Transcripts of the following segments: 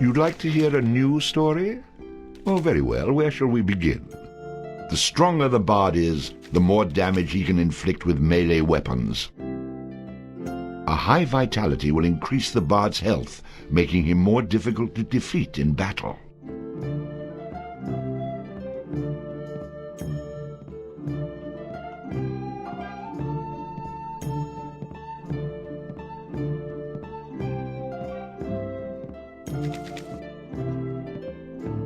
You'd like to hear a new story? Oh, very well. Where shall we begin? The stronger the bard is, the more damage he can inflict with melee weapons. A high vitality will increase the bard's health, making him more difficult to defeat in battle.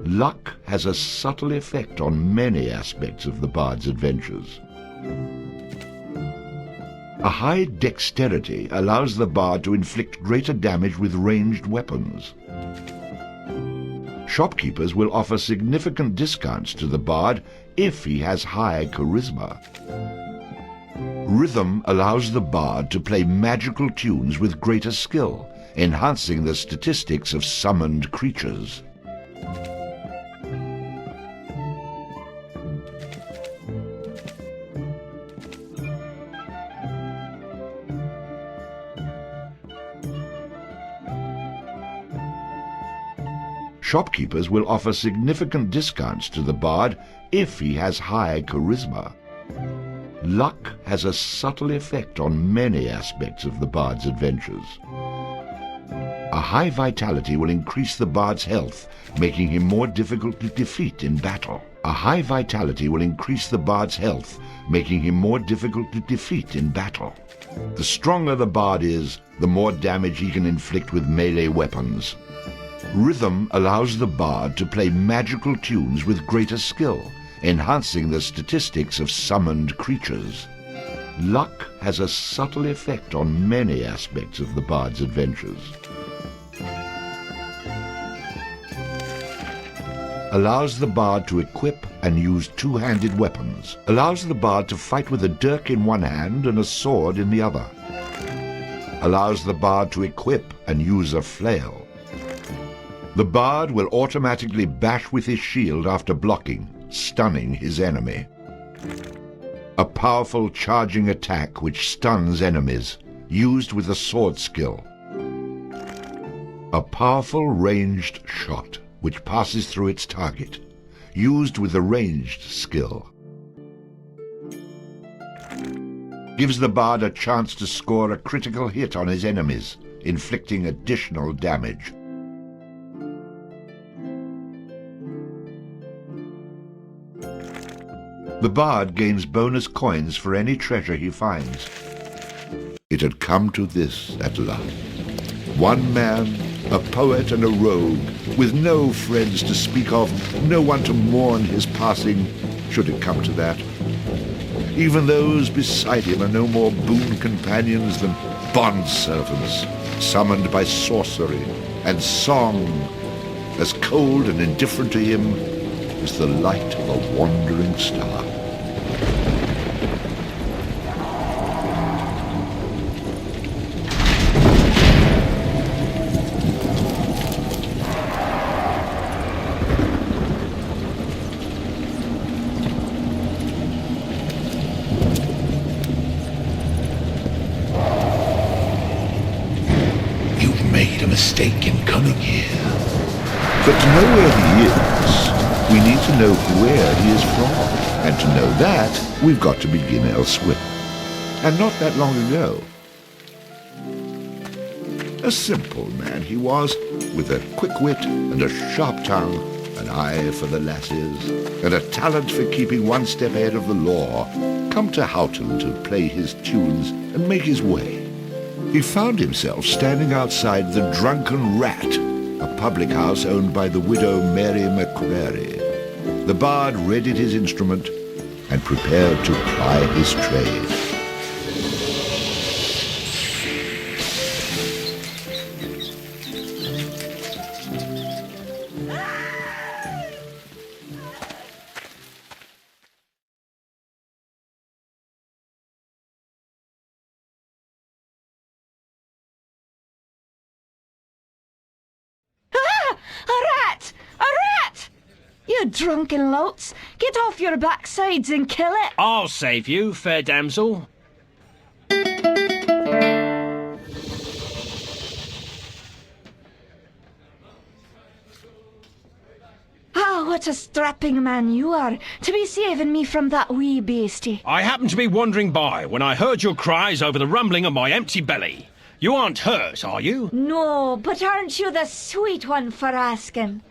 Luck has a subtle effect on many aspects of the bard's adventures. A high dexterity allows the bard to inflict greater damage with ranged weapons. Shopkeepers will offer significant discounts to the bard if he has high charisma. Rhythm allows the bard to play magical tunes with greater skill, enhancing the statistics of summoned creatures. Shopkeepers will offer significant discounts to the bard if he has high charisma. Luck has a subtle effect on many aspects of the bard's adventures. A high vitality will increase the bard's health, making him more difficult to defeat in battle. A high vitality will increase the bard's health, making him more difficult to defeat in battle. The stronger the bard is, the more damage he can inflict with melee weapons. Rhythm allows the bard to play magical tunes with greater skill, enhancing the statistics of summoned creatures. Luck has a subtle effect on many aspects of the bard's adventures. Allows the bard to equip and use two-handed weapons. Allows the bard to fight with a dirk in one hand and a sword in the other. Allows the bard to equip and use a flail. The bard will automatically bash with his shield after blocking, stunning his enemy. A powerful charging attack which stuns enemies, used with a sword skill. A powerful ranged shot which passes through its target, used with a ranged skill. Gives the bard a chance to score a critical hit on his enemies, inflicting additional damage. The bard gains bonus coins for any treasure he finds. It had come to this at last. One man, a poet and a rogue, with no friends to speak of, no one to mourn his passing, should it come to that. Even those beside him are no more boon companions than bond-servants, summoned by sorcery and song, as cold and indifferent to him as the light of a wandering star. You've made a mistake in coming here. But to know where he is, we need to know where he is from. And to know that, we've got to begin elsewhere. And not that long ago. A simple man he was, with a quick wit and a sharp tongue, an eye for the lasses, and a talent for keeping one step ahead of the law, come to Houghton to play his tunes and make his way. He found himself standing outside the Drunken Rat, a public house owned by the widow Mary McCrary. The bard readied his instrument and prepared to ply his trade. You drunken louts! Get off your backsides and kill it! I'll save you, fair damsel. what a strapping man you are, to be saving me from that wee beastie. I happened to be wandering by when I heard your cries over the rumbling of my empty belly. You aren't hurt, are you? No, but aren't you the sweet one for asking?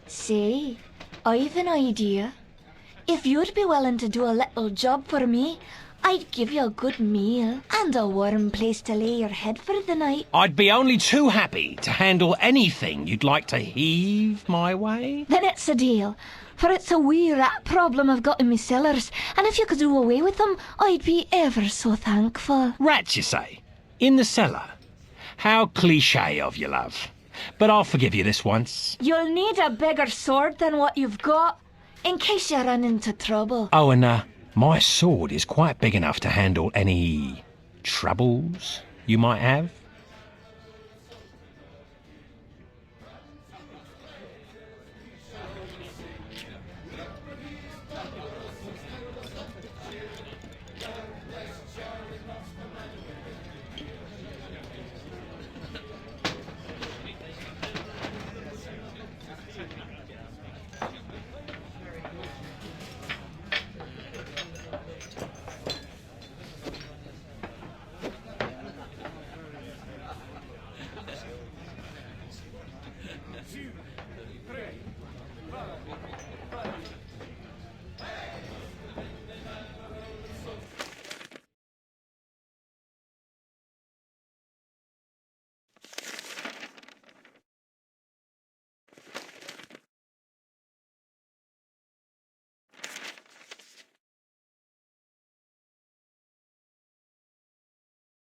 Say, I've an idea. If you'd be willing to do a little job for me, I'd give you a good meal and a warm place to lay your head for the night. I'd be only too happy to handle anything you'd like to heave my way. Then it's a deal, for it's a wee rat problem I've got in me cellars, and if you could do away with them, I'd be ever so thankful. Rats, you say? In the cellar? How cliché of you, love. But I'll forgive you this once. You'll need a bigger sword than what you've got, in case you run into trouble. Oh, and my sword is quite big enough to handle any troubles you might have.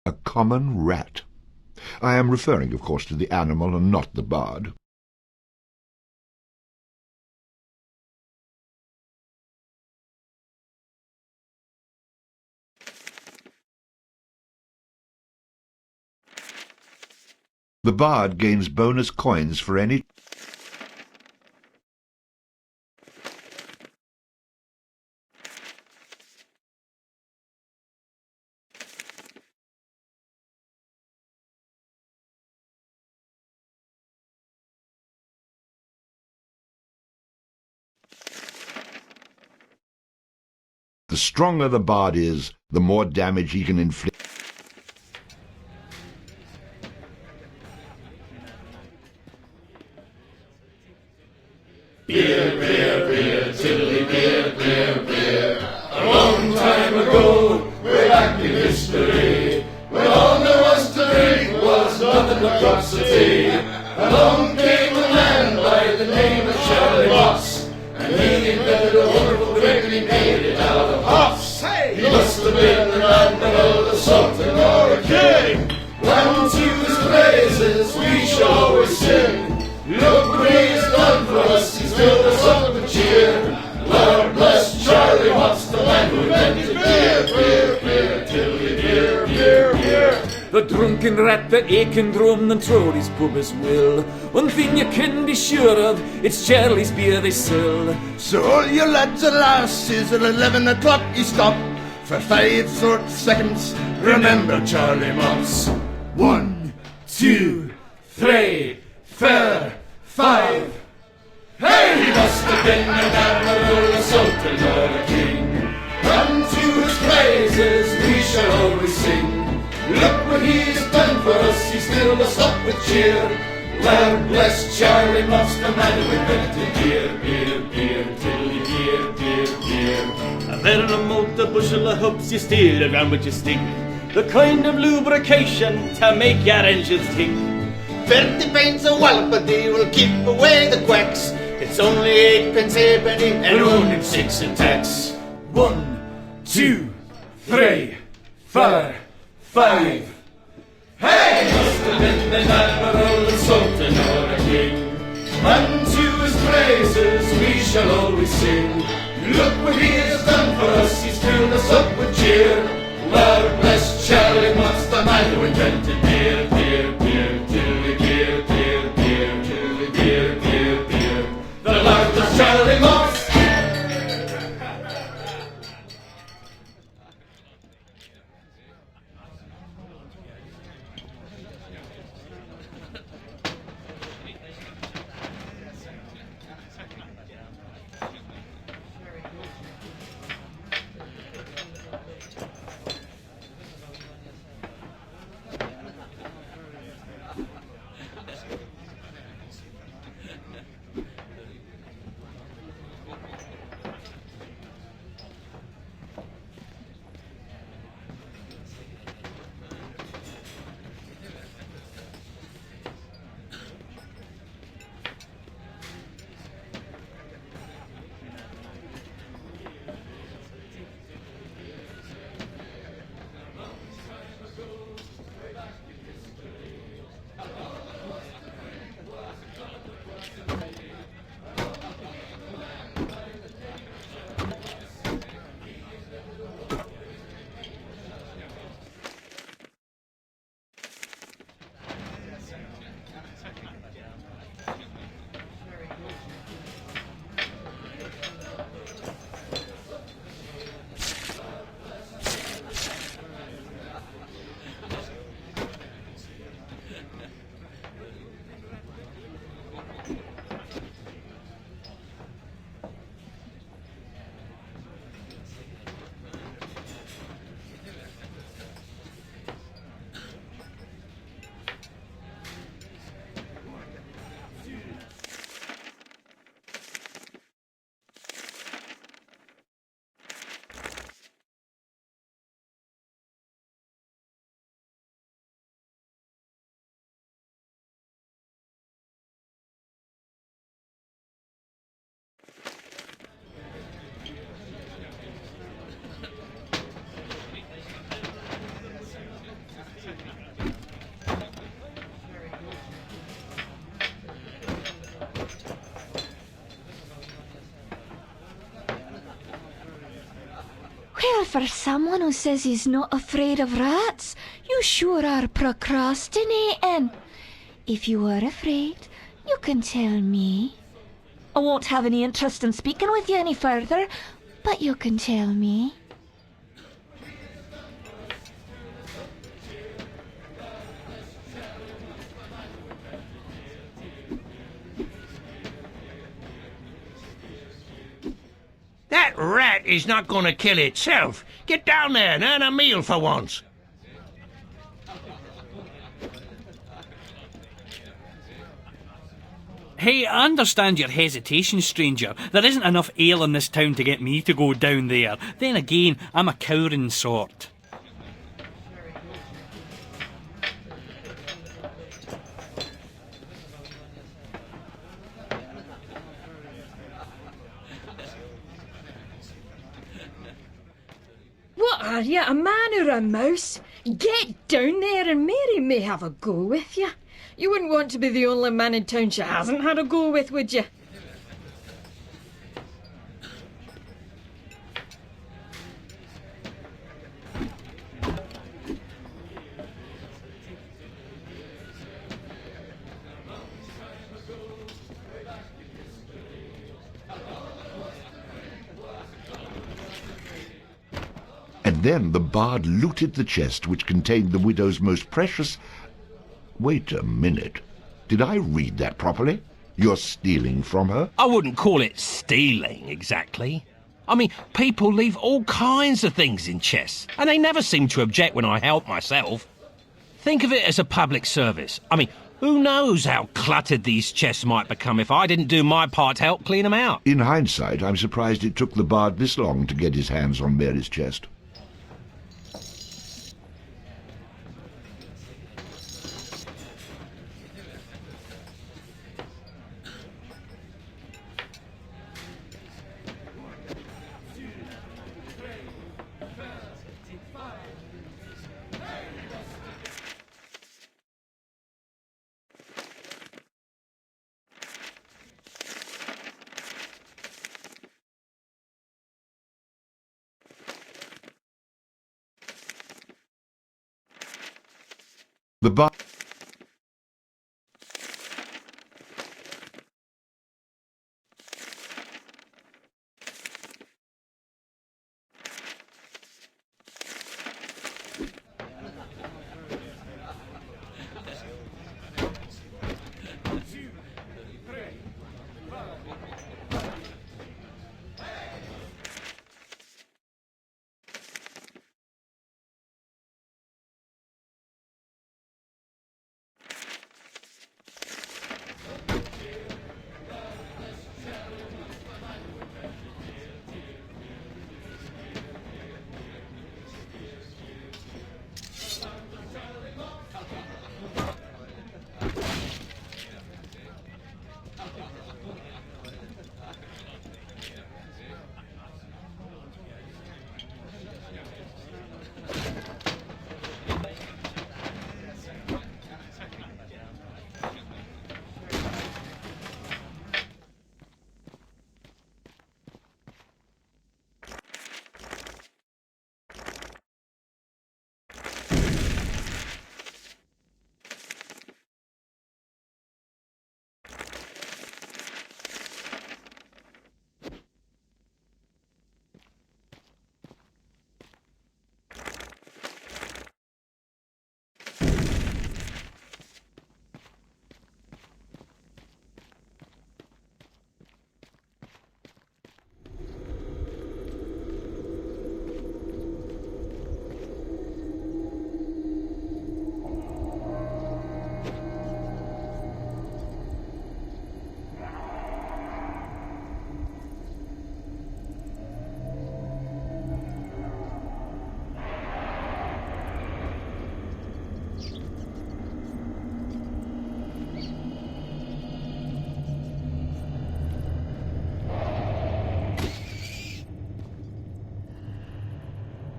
A common rat. I am referring, of course, to the animal and not the bard. The bard gains bonus coins for any The stronger the bard is, the more damage he can inflict. Beer, beer, beer, tiddly beer, beer, beer. A long time ago, way back in history, when all there was to drink was nothing but drops of tea. Along came a man by the name of Charlie Moss, and he invented a wonderful drink and he made it out of hops. He must have been an admiral, a sultan, or a king. Down to his praises we shall always sing. Look what he's done for us, he's filled us up with cheer. Lord bless Charlie Moss, the man who invented beer, beer, beer, tiddly beer, beer, beer. The drunken rat, the aching drum, and Trolley's pub as well. One thing you can be sure of, it's Charlie's beer they sell. So all you lads and lasses, at 11 o'clock you stop. For 5 short seconds, remember Charlie Moss. 1, 2, 3, 4, 5. Hey! He must have been an admiral, a sultan, or a king. And to his praises we shall always sing. Look what he's done for us, he's filled us up with cheer. Lord bless Charlie Moss, the man who invented beer, beer, beer, tiddly beer, beer, beer. A veritable multi-bushel of hoops you steer around with your stick, the kind of lubrication to make your engines tick. 30 pence a wallop, but they will keep away the quacks. It's only 8 pence halfpenny and only 6 in tax. 1, 2, 3, 4, 5. Hey! He must have been an admiral, a sultan, or a king. And to his praises we shall always sing. Look what he has done for us, he's filled us up with cheer. Lord bless Charlie Moss, the man who invented beer, beer, beer, tiddly beer, beer, beer, tiddly beer, beer, beer. The Lord bless Charlie Moss. Well, for someone who says he's not afraid of rats, you sure are procrastinating. If you are afraid, you can tell me. I won't have any interest in speaking with you any further, but you can tell me. That rat is not going to kill itself. Get down there and earn a meal for once. Hey, I understand your hesitation, stranger. There isn't enough ale in this town to get me to go down there. Then again, I'm a cowering sort. What are you, a man or a mouse? Get down there and Mary may have a go with you. You wouldn't want to be the only man in town she hasn't had a go with, would you? And then the bard looted the chest which contained the widow's most precious... Wait a minute. Did I read that properly? You're stealing from her? I wouldn't call it stealing, exactly. I mean, people leave all kinds of things in chests, and they never seem to object when I help myself. Think of it as a public service. I mean, who knows how cluttered these chests might become if I didn't do my part to help clean them out. In hindsight, I'm surprised it took the bard this long to get his hands on Mary's chest. The bard...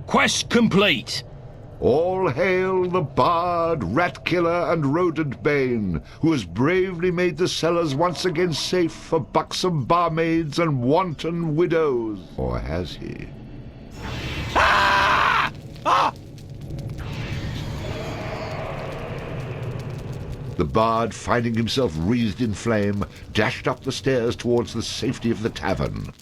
Quest complete. All hail the bard, rat killer, and rodent bane, who has bravely made the cellars once again safe for buxom barmaids and wanton widows. Or has he? Ah! The bard, finding himself wreathed in flame, dashed up the stairs towards the safety of the tavern.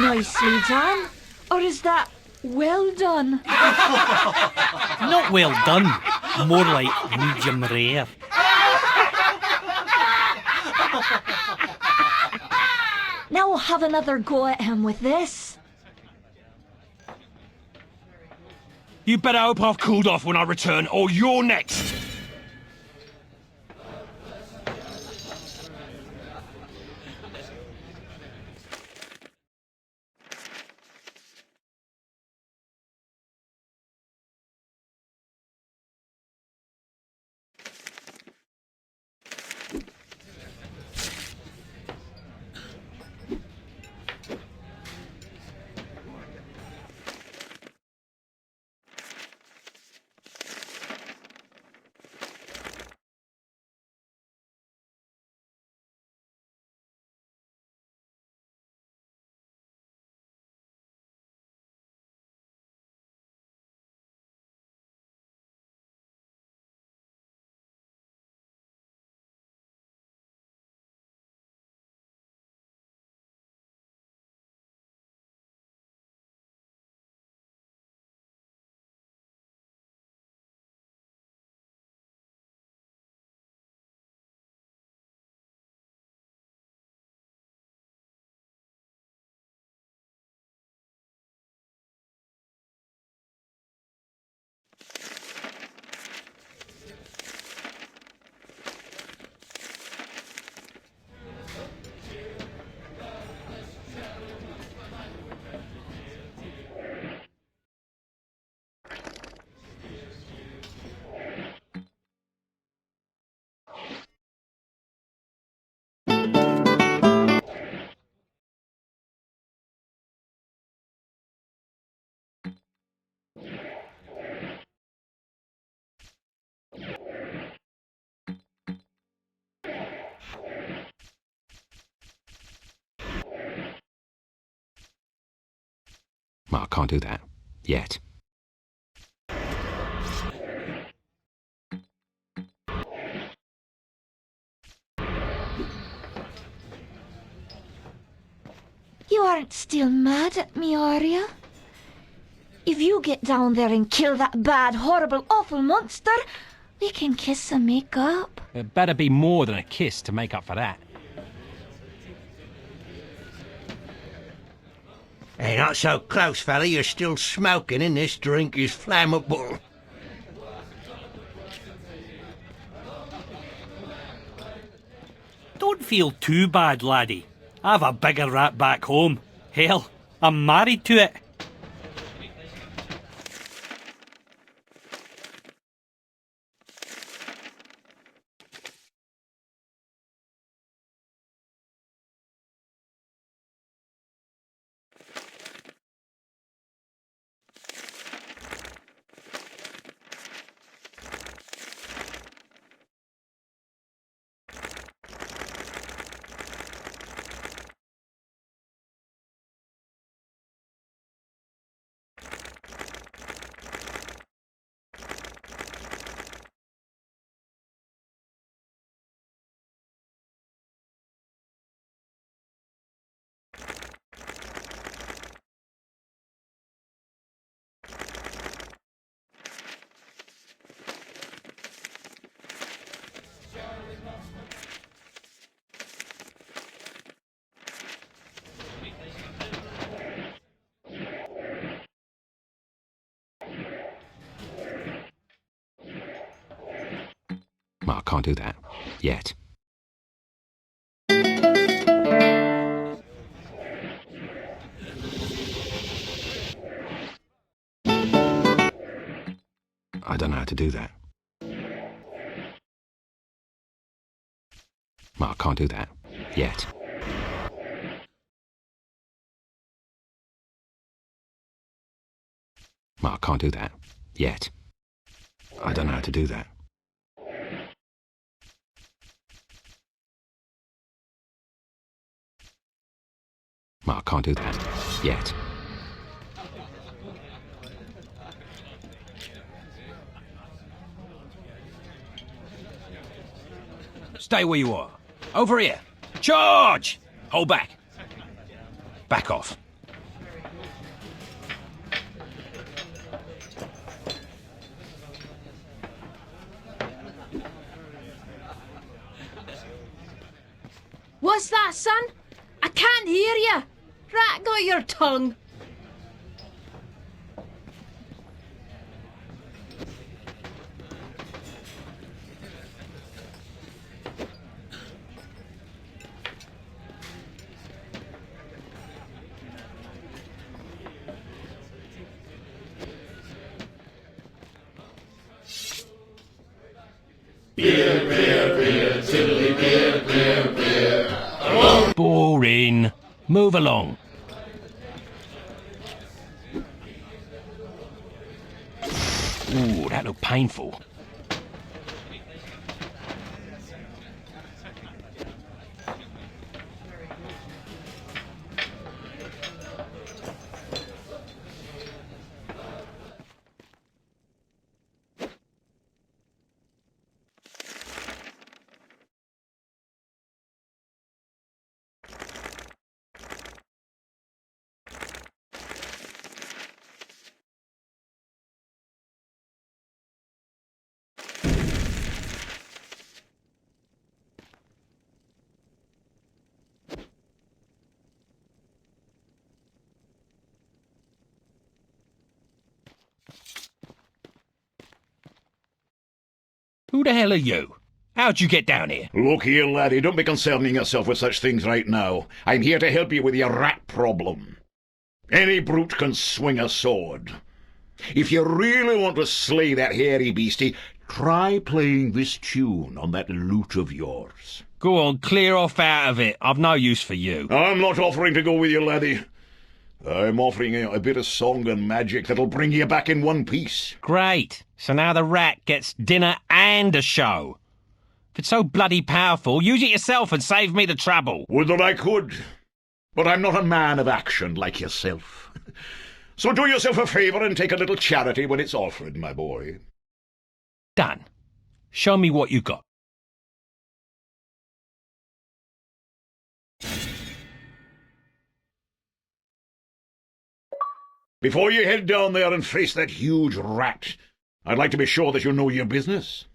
Nicely done. Or is that well done? Not well done. More like medium rare. Now we'll have another go at him with this. You better hope I've cooled off when I return, or you're next! Well, I can't do that. Yet. You aren't still mad at me, are you? If you get down there and kill that bad, horrible, awful monster, we can kiss and make up. It better be more than a kiss to make up for that. Hey, not so close, fella. You're still smoking and this drink is flammable. Don't feel too bad, laddie. I've a bigger rat back home. Hell, I'm married to it. Well, I can't do that. Yet. I don't know how to do that. I can't do that. Yet. I can't do that. Yet. I don't know how to do that. I can't do that. Yet. Stay where you are. Over here. Charge! Hold back. Back off. What's that, son? I can't hear you. Rat got your tongue. Beer, beer, beer, tiddly beer, beer, beer. Boring. Move along. Ooh, that looked painful. Who the hell are you? How'd you get down here? Look here, laddie, don't be concerning yourself with such things right now. I'm here to help you with your rat problem. Any brute can swing a sword. If you really want to slay that hairy beastie, try playing this tune on that lute of yours. Go on, clear off out of it. I've no use for you. I'm not offering to go with you, laddie. I'm offering you a bit of song and magic that'll bring you back in one piece. Great. So now the rat gets dinner and a show. If it's so bloody powerful, use it yourself and save me the trouble. Would that I could. But I'm not a man of action like yourself. So do yourself a favour and take a little charity when it's offered, my boy. Done. Show me what you got. Before you head down there and face that huge rat, I'd like to be sure that you know your business.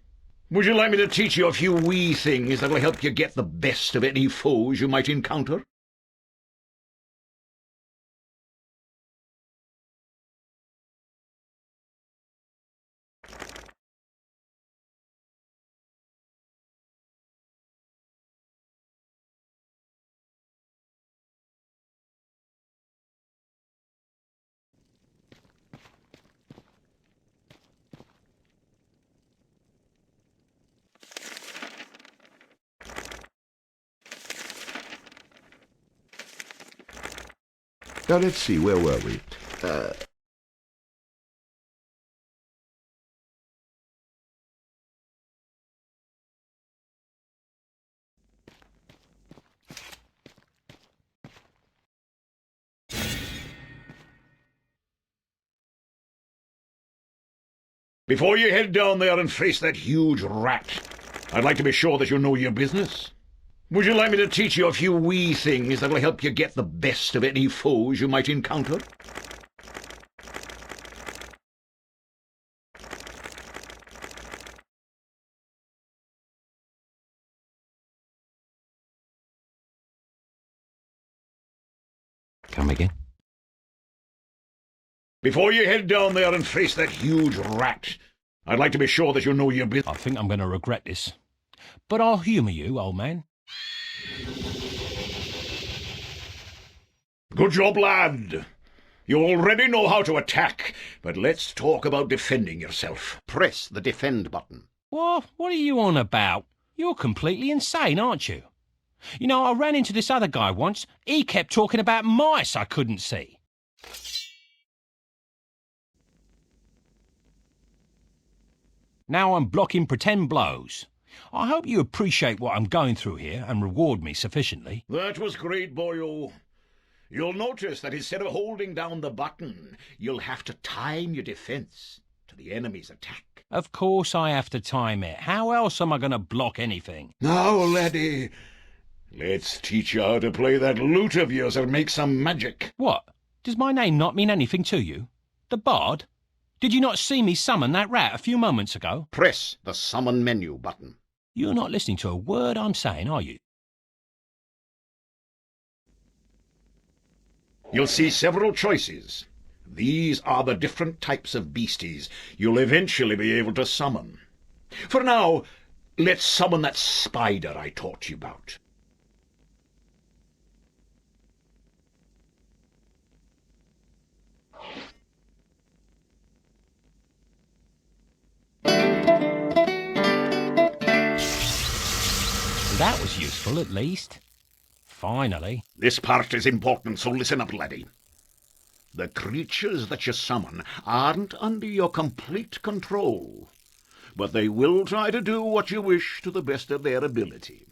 Would you like me to teach you a few wee things that'll help you get the best of any foes you might encounter? Now, let's see, where were we? Before you head down there and face that huge rat, I'd like to be sure that you know your business. Would you like me to teach you a few wee things that'll help you get the best of any foes you might encounter? Come again? Before you head down there and face that huge rat, I'd like to be sure that you know your business. I think I'm going to regret this. But I'll humour you, old man. Good job, lad. You already know how to attack, but let's talk about defending yourself. Press the defend button. What are you on about? You're completely insane, aren't you? You know, I ran into this other guy once. He kept talking about mice I couldn't see. Now I'm blocking pretend blows. I hope you appreciate what I'm going through here and reward me sufficiently. That was great, boyo. You'll notice that instead of holding down the button, you'll have to time your defense to the enemy's attack. Of course I have to time it. How else am I going to block anything? Now, laddie, let's teach you how to play that lute of yours and make some magic. What? Does my name not mean anything to you? The Bard? Did you not see me summon that rat a few moments ago? Press the summon menu button. You're not listening to a word I'm saying, are you? You'll see several choices. These are the different types of beasties you'll eventually be able to summon. For now, let's summon that spider I taught you about. That was useful, at least. Finally. This part is important, so listen up, laddie. The creatures that you summon aren't under your complete control, but they will try to do what you wish to the best of their ability.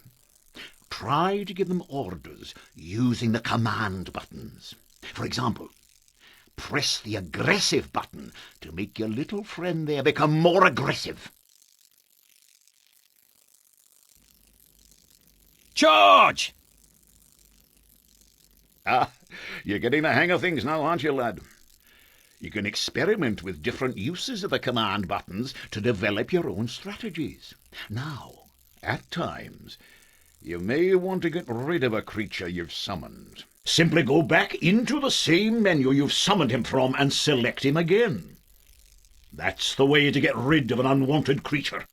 Try to give them orders using the command buttons. For example, press the aggressive button to make your little friend there become more aggressive. Charge! Ah, you're getting the hang of things now, aren't you, lad? You can experiment with different uses of the command buttons to develop your own strategies. Now, at times, you may want to get rid of a creature you've summoned. Simply go back into the same menu you've summoned him from and select him again. That's the way to get rid of an unwanted creature.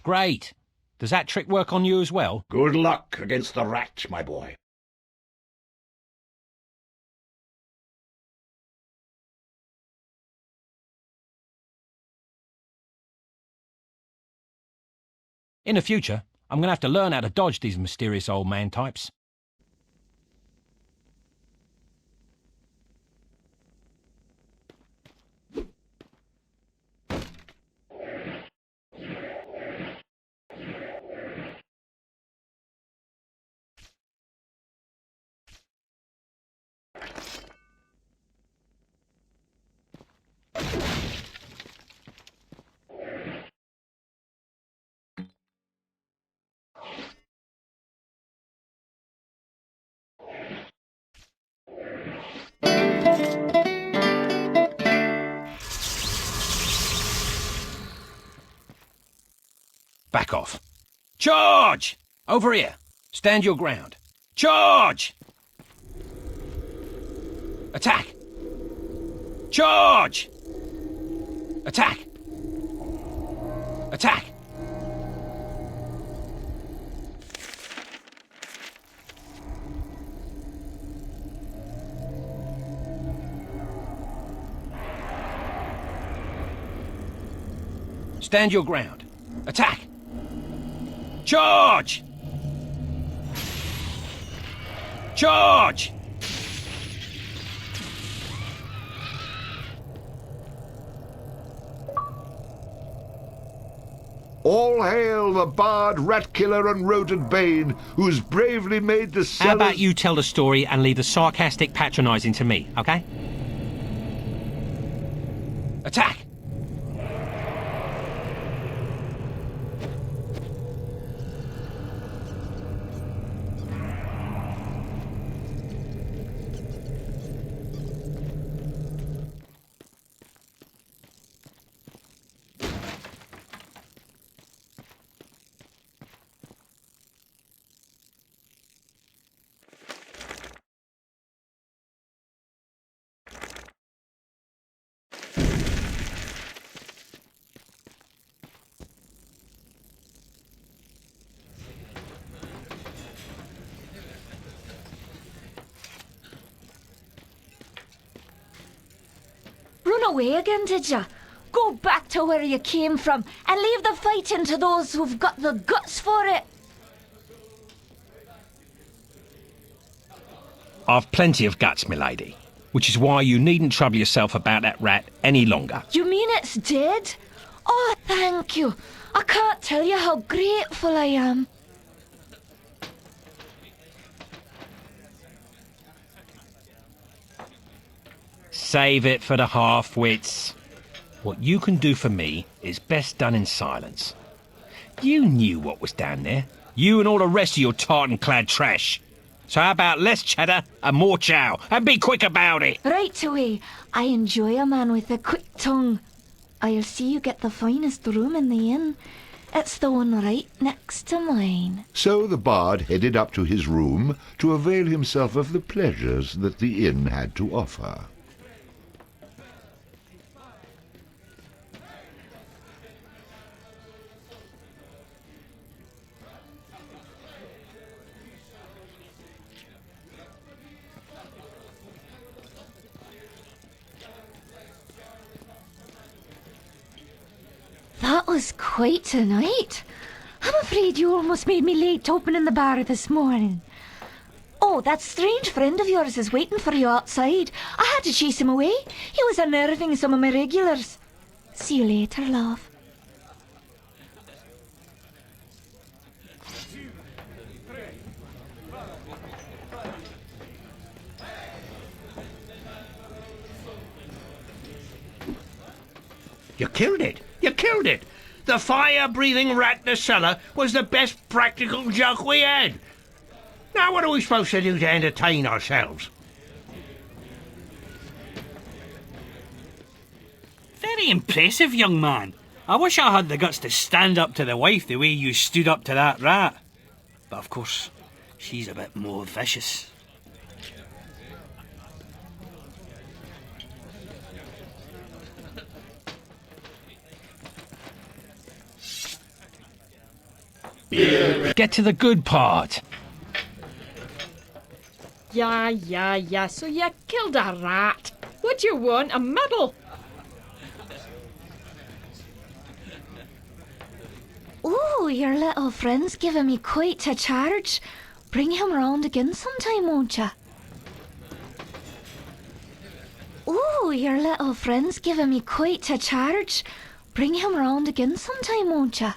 Great. Does that trick work on you as well? Good luck against the rat, my boy. In the future, I'm going to have to learn how to dodge these mysterious old man types. Back off. Charge! Over here. Stand your ground. Charge! Attack! Charge! Attack! Attack! Stand your ground. Attack! Charge! Charge! All hail the bard, rat killer, and rodent bane, who's bravely made the How about you tell the story and leave the sarcastic patronising to me, okay? Attack! run away again, did ya? Go back to where you came from and leave the fighting to those who've got the guts for it. I've plenty of guts, milady, which is why you needn't trouble yourself about that rat any longer. You mean it's dead? Oh, thank you. I can't tell you how grateful I am. Save it for the half-wits. What you can do for me is best done in silence. You knew what was down there. You and all the rest of your tartan-clad trash. So how about less cheddar and more chow? And be quick about it! Right away. I enjoy a man with a quick tongue. I'll see you get the finest room in the inn. It's the one right next to mine. So the bard headed up to his room to avail himself of the pleasures that the inn had to offer. That was quite a night. I'm afraid you almost made me late opening the bar this morning. Oh, that strange friend of yours is waiting for you outside. I had to chase him away. He was unnerving some of my regulars. See you later, love. You killed it. You killed it. The fire-breathing rat in the cellar was the best practical joke we had. Now what are we supposed to do to entertain ourselves? Very impressive, young man. I wish I had the guts to stand up to the wife the way you stood up to that rat. But of course, she's a bit more vicious. Get to the good part. Yeah, so you killed a rat. What do you want, a medal? Ooh, your little friend's giving me quite a charge. Bring him round again sometime, won't ya? Ooh, your little friend's giving me quite a charge. Bring him round again sometime, won't ya?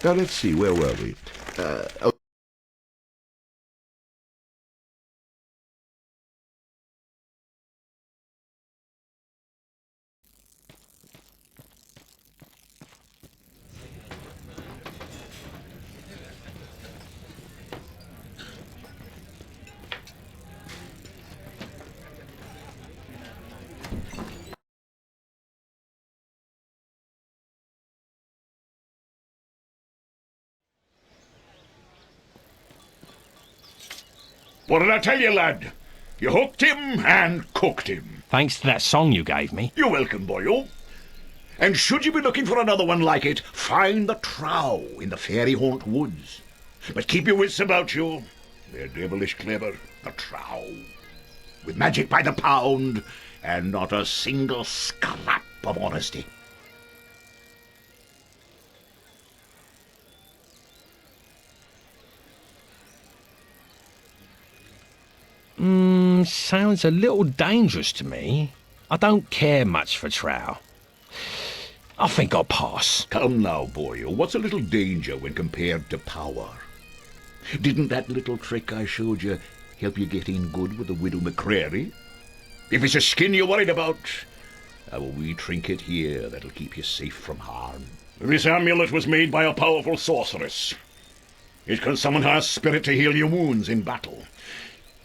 Now, let's see, where were we? Oh. What did I tell you, lad? You hooked him and cooked him. Thanks to that song you gave me. You're welcome, boyo. And should you be looking for another one like it, find the trow in the fairy haunt woods. But keep your wits about you. They're devilish clever, the trow. With magic by the pound, and not a single scrap of honesty. Sounds a little dangerous to me. I don't care much for trow. I think I'll pass. Come now, boyo. What's a little danger when compared to power? Didn't that little trick I showed you help you get in good with the widow McCrary? If it's a skin you're worried about, I've a wee trinket here that'll keep you safe from harm. This amulet was made by a powerful sorceress. It can summon her spirit to heal your wounds in battle.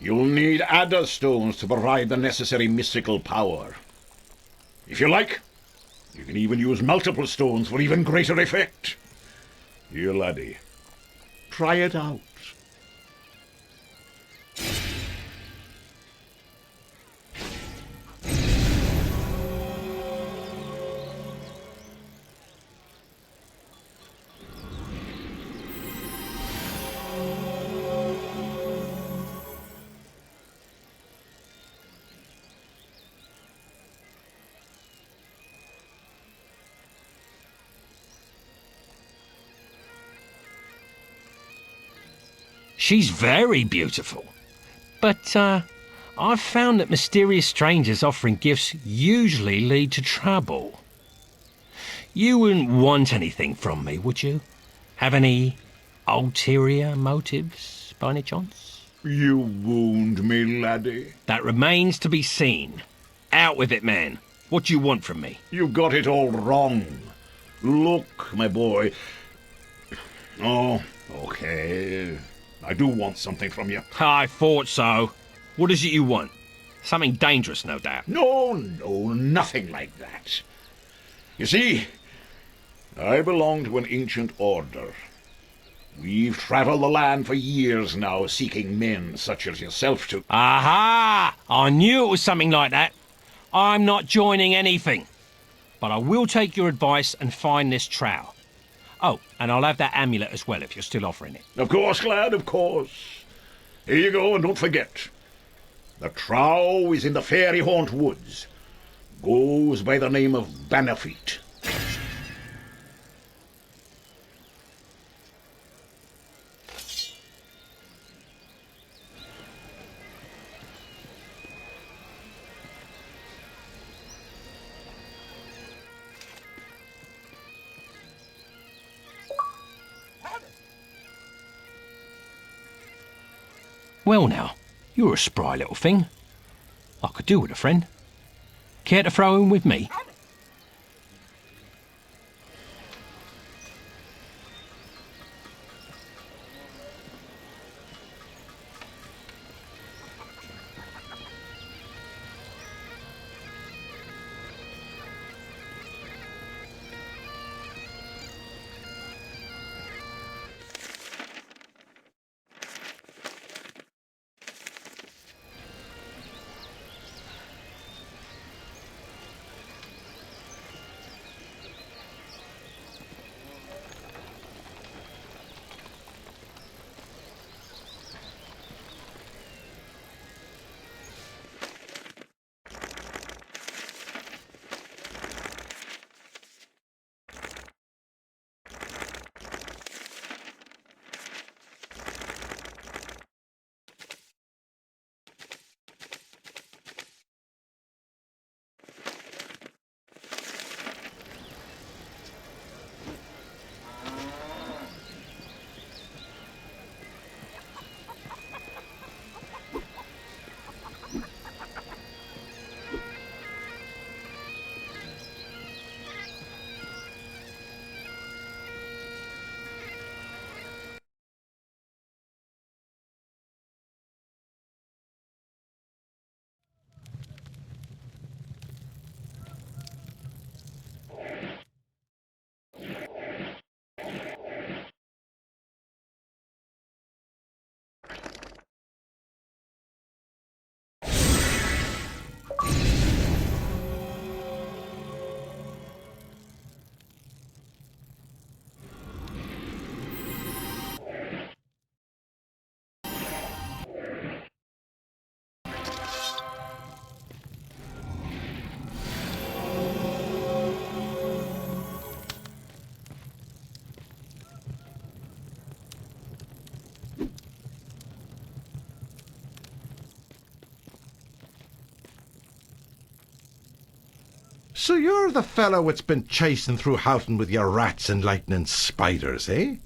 You'll need adder stones to provide the necessary mystical power. If you like, you can even use multiple stones for even greater effect. Here, laddie, try it out. She's very beautiful. But, I've found that mysterious strangers offering gifts usually lead to trouble. You wouldn't want anything from me, would you? Have any ulterior motives, by any chance? You wound me, laddie. That remains to be seen. Out with it, man. What do you want from me? You got it all wrong. Look, my boy. Oh, okay. I do want something from you. I thought so. What is it you want? Something dangerous, no doubt. No, nothing like that. You see, I belong to an ancient order. We've travelled the land for years now, seeking men such as yourself to... Aha! I knew it was something like that. I'm not joining anything. But I will take your advice and find this trowel. Oh, and I'll have that amulet as well if you're still offering it. Of course, lad, of course. Here you go, and don't forget. The trow is in the Fairy Haunt Woods. Goes by the name of Bannerfeet. Well now, you're a spry little thing. I could do with a friend. Care to throw in with me? So you're the fellow that's been chasing through Houghton with your rats and lightning spiders, eh?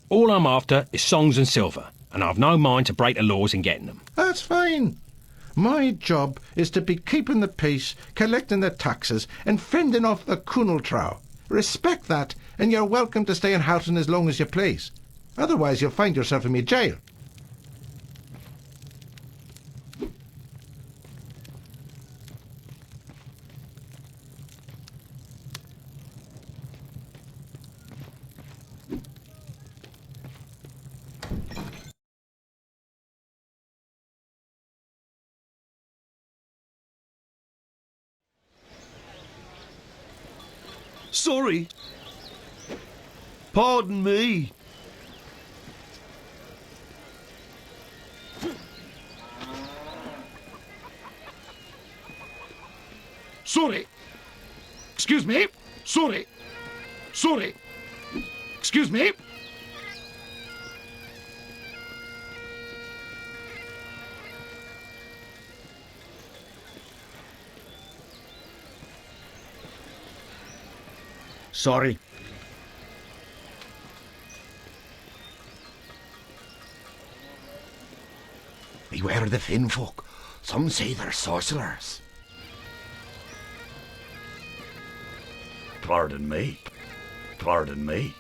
All I'm after is songs and silver, and I've no mind to break the laws in getting them. That's fine. My job is to be keeping the peace, collecting the taxes, and fending off the Kunal Trow. Respect that, and you're welcome to stay in Houghton as long as you please. Otherwise you'll find yourself in me jail. Sorry. Pardon me. Sorry. Excuse me. Sorry. Sorry. Excuse me. Sorry. Beware the thin folk. Some say they're sorcerers. Pardon me. Pardon me.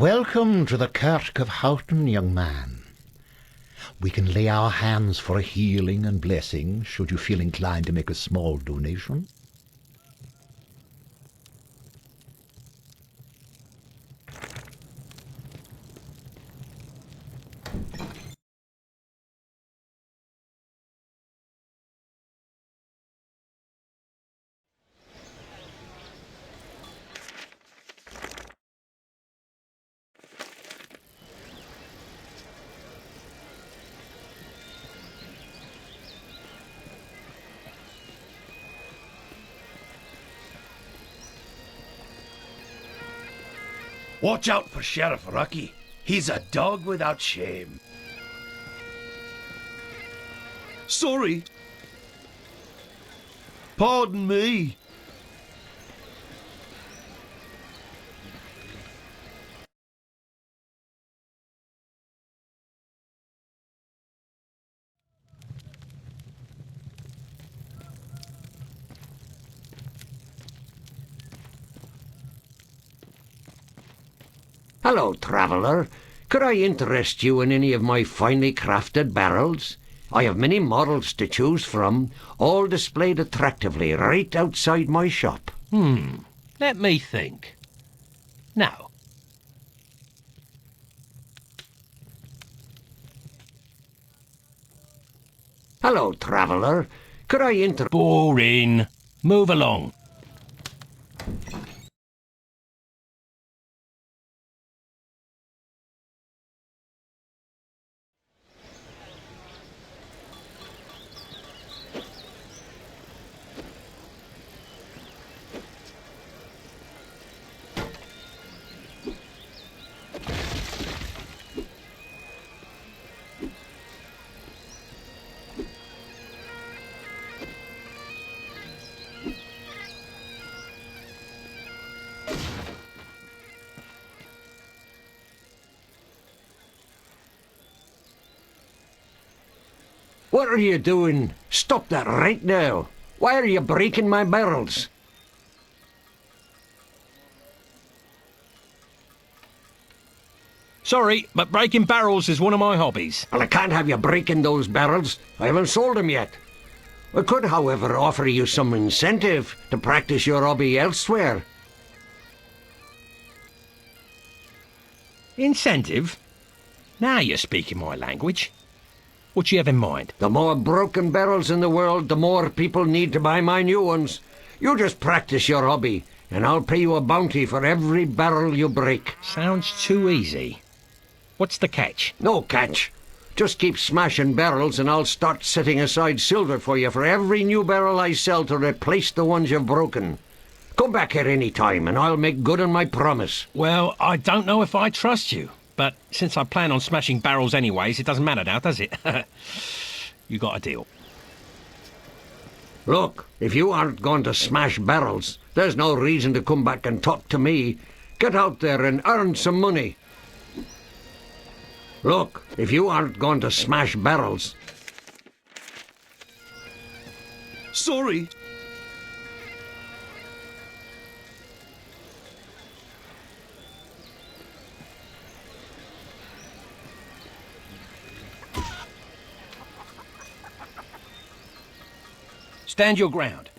Welcome to the Kirk of Houghton, young man. We can lay our hands for a healing and blessing, should you feel inclined to make a small donation. Watch out for Sheriff Rocky. He's a dog without shame. Sorry. Pardon me. Hello, traveller. Could I interest you in any of my finely crafted barrels? I have many models to choose from, all displayed attractively right outside my shop. Let me think. Now, Hello, traveller. Could I boring. Move along. What are you doing? Stop that right now. Why are you breaking my barrels? Sorry, but breaking barrels is one of my hobbies. Well, I can't have you breaking those barrels. I haven't sold them yet. I could, however, offer you some incentive to practice your hobby elsewhere. Incentive? Now you're speaking my language. What do you have in mind? The more broken barrels in the world, the more people need to buy my new ones. You just practice your hobby, and I'll pay you a bounty for every barrel you break. Sounds too easy. What's the catch? No catch. Just keep smashing barrels and I'll start setting aside silver for you for every new barrel I sell to replace the ones you've broken. Come back here any time and I'll make good on my promise. Well, I don't know if I trust you, but since I plan on smashing barrels anyways, it doesn't matter now, does it? You got a deal. Look, if you aren't going to smash barrels, there's no reason to come back and talk to me. Get out there and earn some money. Look, if you aren't going to smash barrels... Sorry. Stand your ground.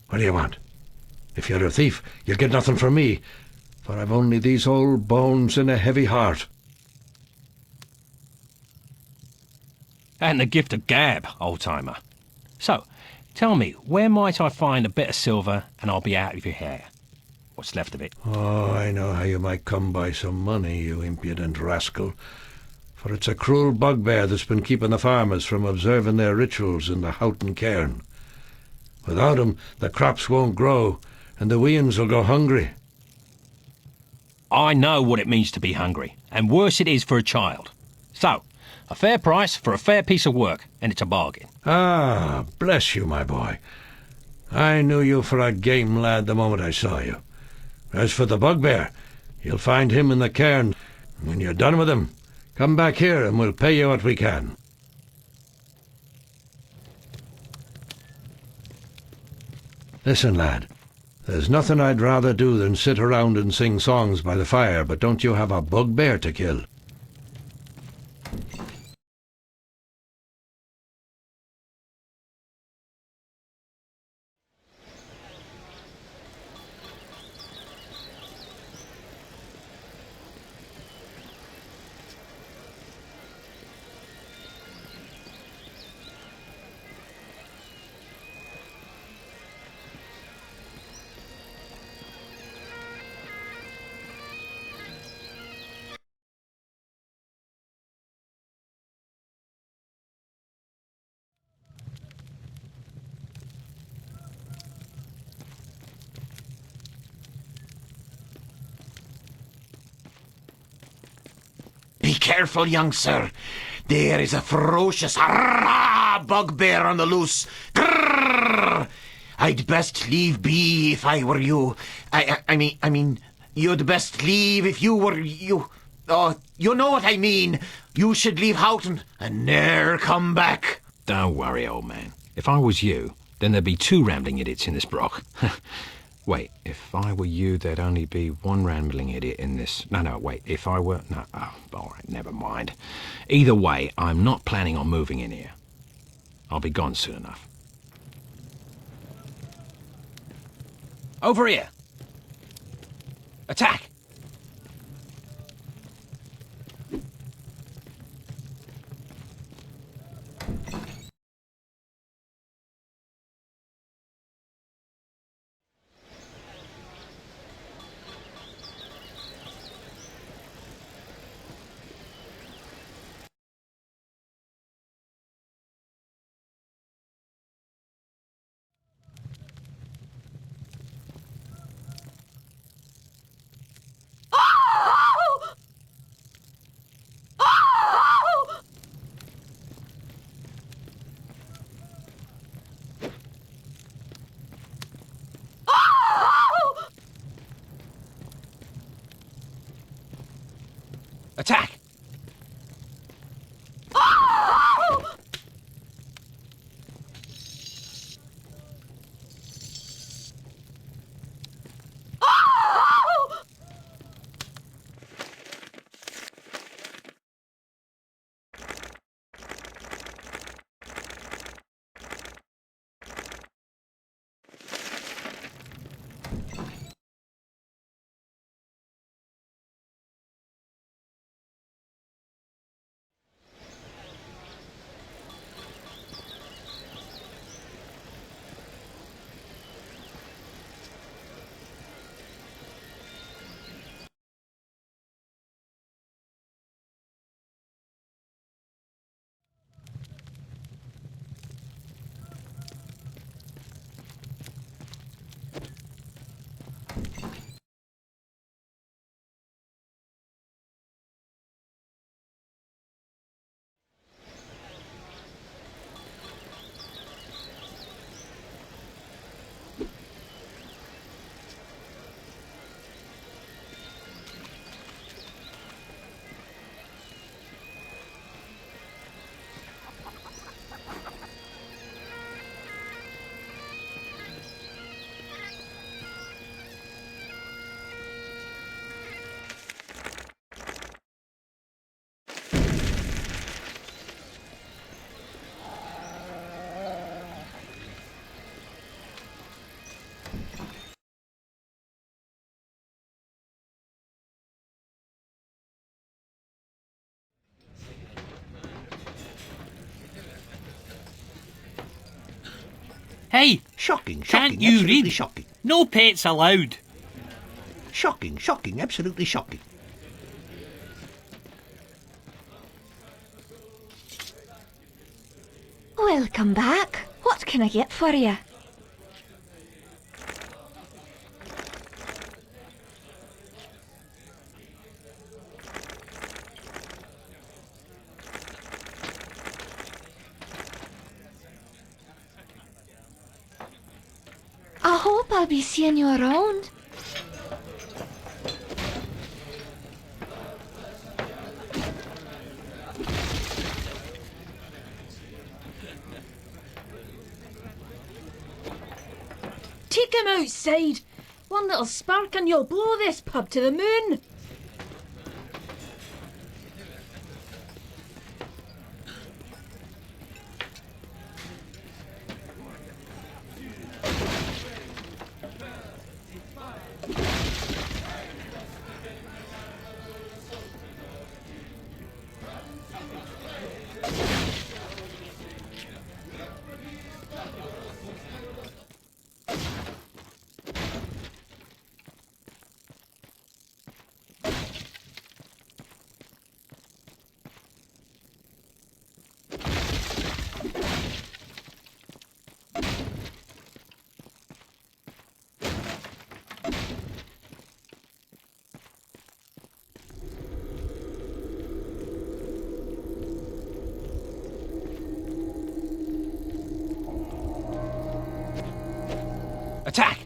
What do you want? If you're a thief, you'll get nothing from me, for I've only these old bones and a heavy heart. And the gift of gab, old-timer. So, tell me, where might I find a bit of silver and I'll be out of your hair? What's left of it? Oh, I know how you might come by some money, you impudent rascal. For it's a cruel bugbear that's been keeping the farmers from observing their rituals in the Houghton cairn. Without him, the crops won't grow, and the weans will go hungry. I know what it means to be hungry, and worse it is for a child. So, a fair price for a fair piece of work, and it's a bargain. Ah, bless you, my boy. I knew you for a game lad the moment I saw you. As for the bugbear, you'll find him in the cairn. When you're done with him, come back here and we'll pay you what we can. Listen, lad, there's nothing I'd rather do than sit around and sing songs by the fire, but don't you have a bugbear to kill? Be careful, young sir. There is a ferocious bugbear on the loose. Grrr! I'd best leave be if I were you. I mean, you'd best leave if you were you. Oh, you know what I mean. You should leave Houghton and ne'er come back. Don't worry, old man. If I was you, then there'd be 2 rambling idiots in this brock. Wait, if I were you, there'd only be 1 rambling idiot in this... No, wait, if I were... No, oh, all right, never mind. Either way, I'm not planning on moving in here. I'll be gone soon enough. Over here! Attack! Attack! Oh! Oh! Hey! Shocking, Can't you absolutely read? shocking. No pets allowed. Shocking, absolutely shocking. Welcome back. What can I get for you? I hope I'll be seeing you around. Take him outside. One little spark and you'll blow this pub to the moon. Attack!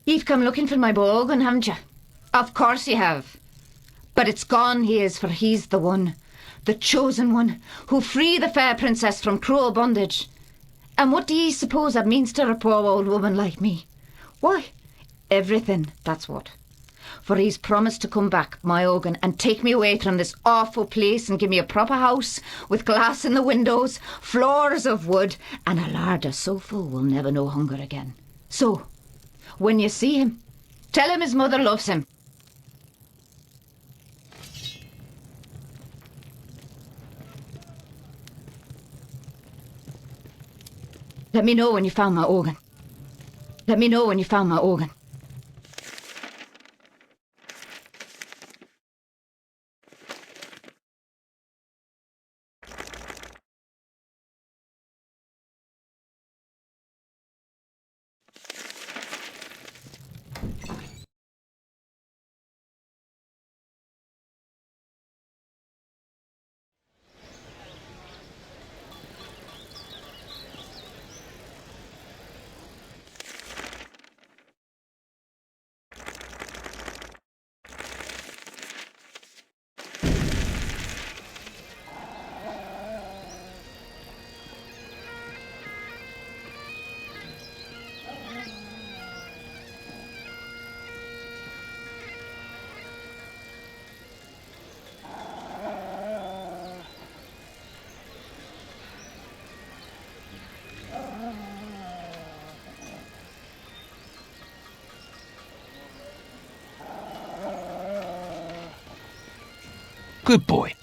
You've come looking for my Bogan, haven't you? Of course you have. But it's gone he is, for he's the one, the chosen one, who free the fair princess from cruel bondage. And what do ye suppose that means to a poor old woman like me? Why, everything, that's what. For he's promised to come back, my Ogan, and take me away from this awful place and give me a proper house with glass in the windows, floors of wood, and a larder so full we'll never know hunger again. So, when you see him, tell him his mother loves him. Let me know when you found my Ogan. Let me know when you found my Ogan. Good boy.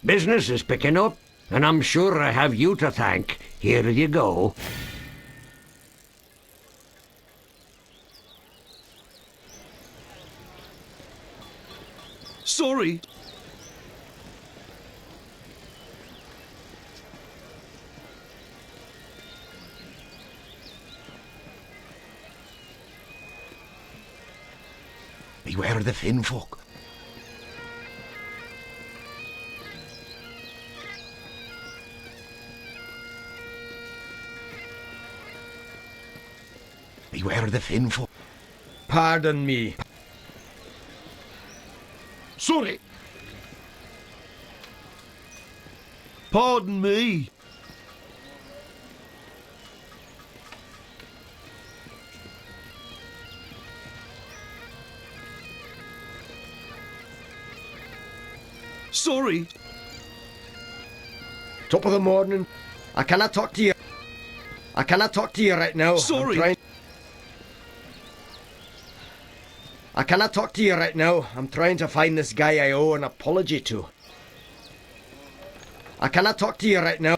Business is picking up, and I'm sure I have you to thank. Here you go. Sorry. Beware of the Finn folk. Beware of the Finn folk. Pardon me. Sorry. Pardon me. Sorry. Top of the morning. I cannot talk to you. I cannot talk to you right now. Sorry. I cannot talk to you right now. I'm trying to find this guy I owe an apology to. I cannot talk to you right now.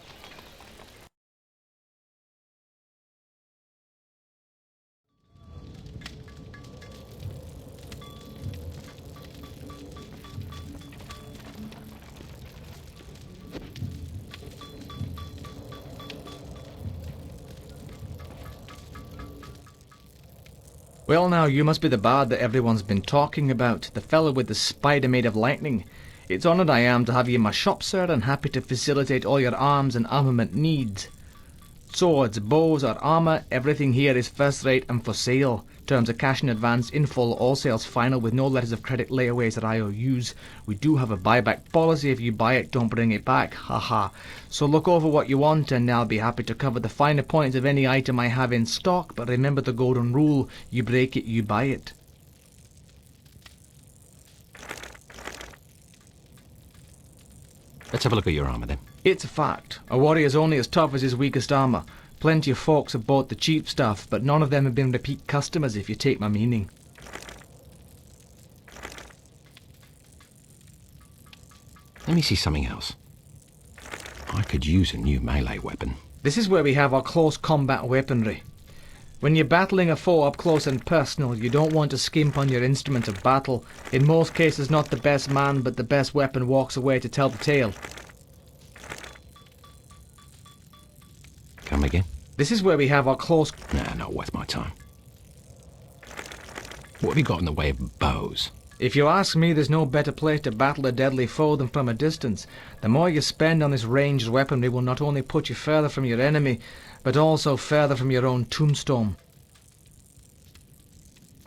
Well now, you must be the bard that everyone's been talking about, the fellow with the spider made of lightning. It's honoured I am to have you in my shop, sir, and happy to facilitate all your arms and armament needs. Swords, bows or armour, everything here is first rate and for sale. Terms are cash in advance, in full, all sales final with no letters of credit, layaways or IOUs. We do have a buyback policy. If you buy it, don't bring it back. Haha. So look over what you want and I'll be happy to cover the finer points of any item I have in stock. But remember the golden rule, you break it, you buy it. Let's have a look at your armour then. It's a fact. A warrior's only as tough as his weakest armour. Plenty of folks have bought the cheap stuff, but none of them have been repeat customers if you take my meaning. Let me see something else. I could use a new melee weapon. This is where we have our close combat weaponry. When you're battling a foe up close and personal, you don't want to skimp on your instrument of battle. In most cases, not the best man, but the best weapon walks away to tell the tale. Come again? This is where we have our close... Nah, not worth my time. What have you got in the way of bows? If you ask me, there's no better place to battle a deadly foe than from a distance. The more you spend on this ranged weaponry will not only put you further from your enemy, but also further from your own tombstone.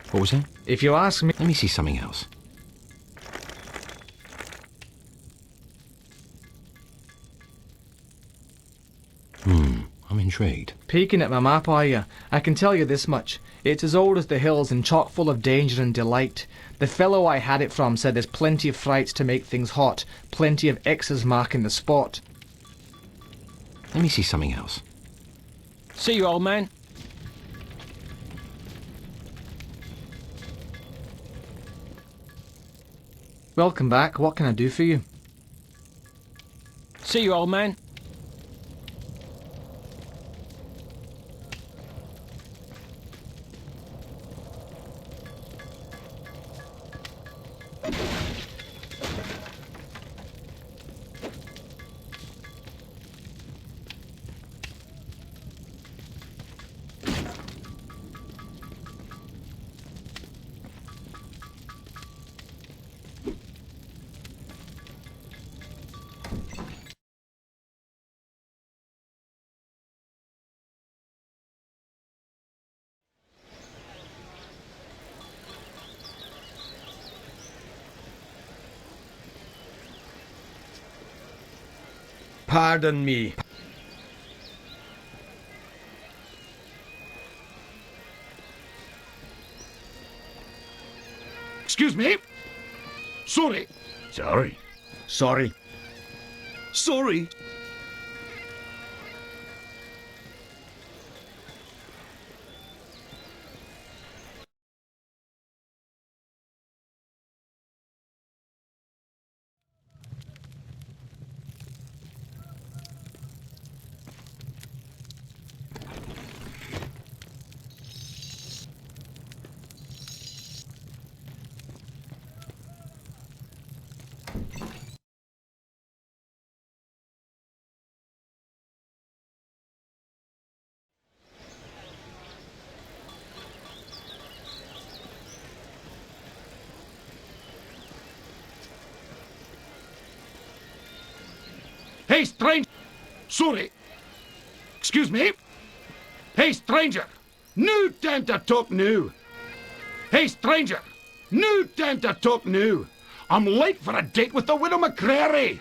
What was that? If you ask me... Let me see something else. I'm intrigued. Peeking at my map, are you? I can tell you this much. It's as old as the hills and chock full of danger and delight. The fellow I had it from said there's plenty of frights to make things hot, plenty of X's marking the spot. Let me see something else. See you, old man. Welcome back. What can I do for you? See you, old man. Pardon me. Excuse me. Sorry. Sorry. Sorry. Sorry. Hey, stranger! Sorry. Excuse me? Hey, stranger! No time to talk now. Hey, stranger! No time to talk now. I'm late for a date with the widow McCrary.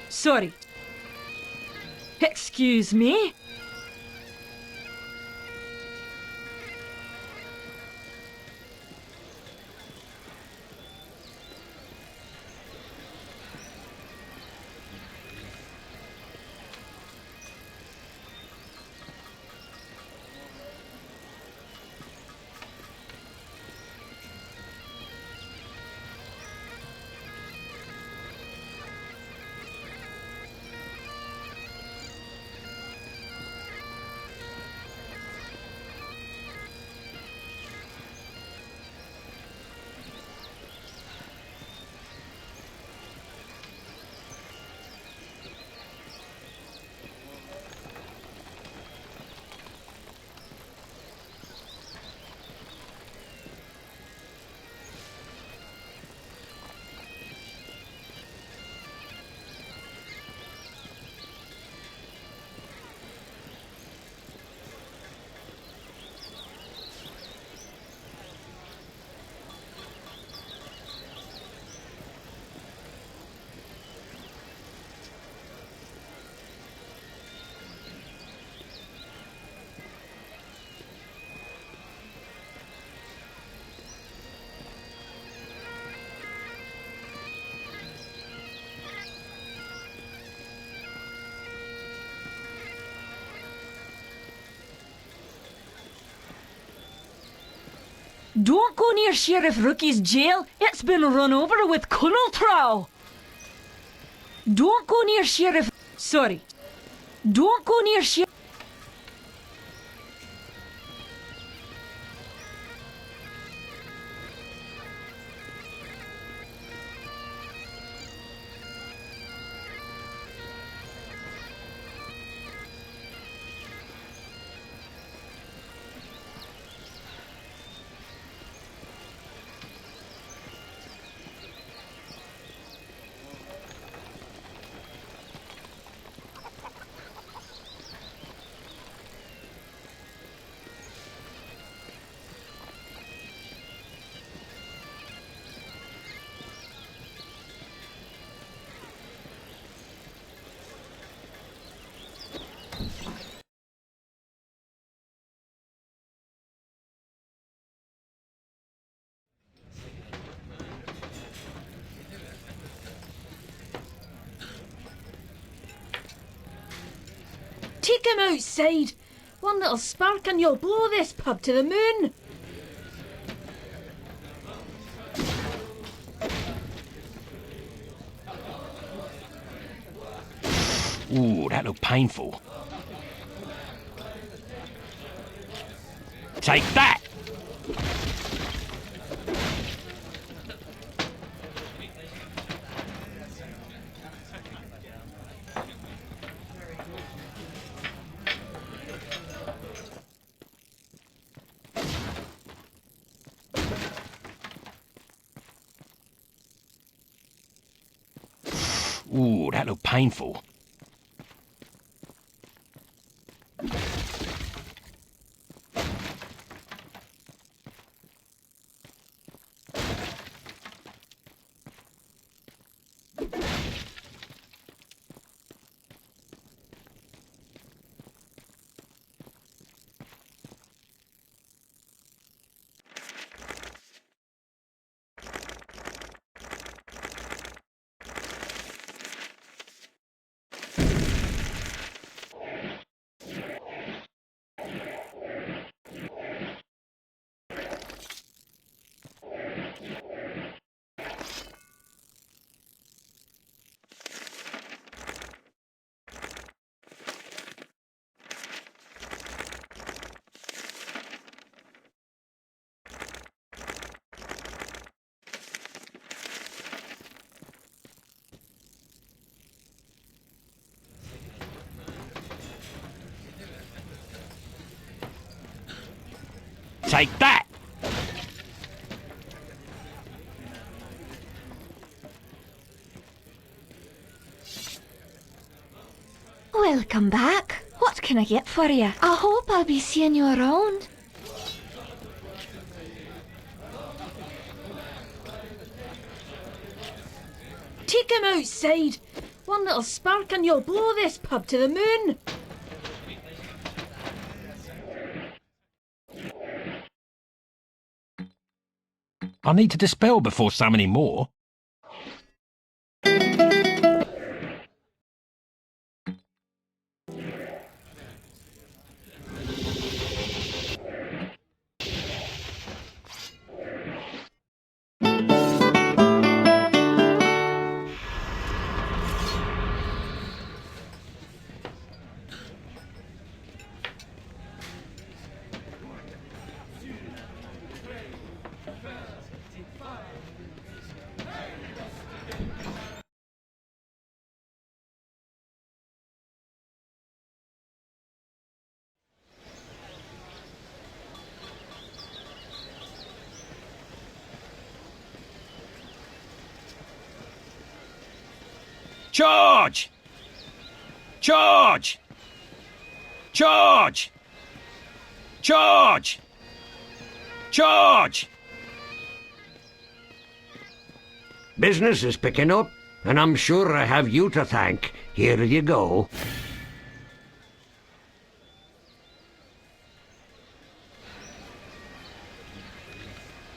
Sorry. Excuse me? Don't go near Sheriff Rookie's jail. It's been run over with Colonel Trow. Don't go near Sheriff... Sorry. Don't go near Sheriff... Take him outside. One little spark and you'll blow this pub to the moon. Ooh, that looked painful. Take that! Ooh, that looked painful. Take that! Welcome back. What can I get for you? I hope I'll be seeing you around. Take him outside. One little spark and you'll blow this pub to the moon. I need to dispel before summoning more. George! George! George! George! George! Business is picking up, and I'm sure I have you to thank. Here you go.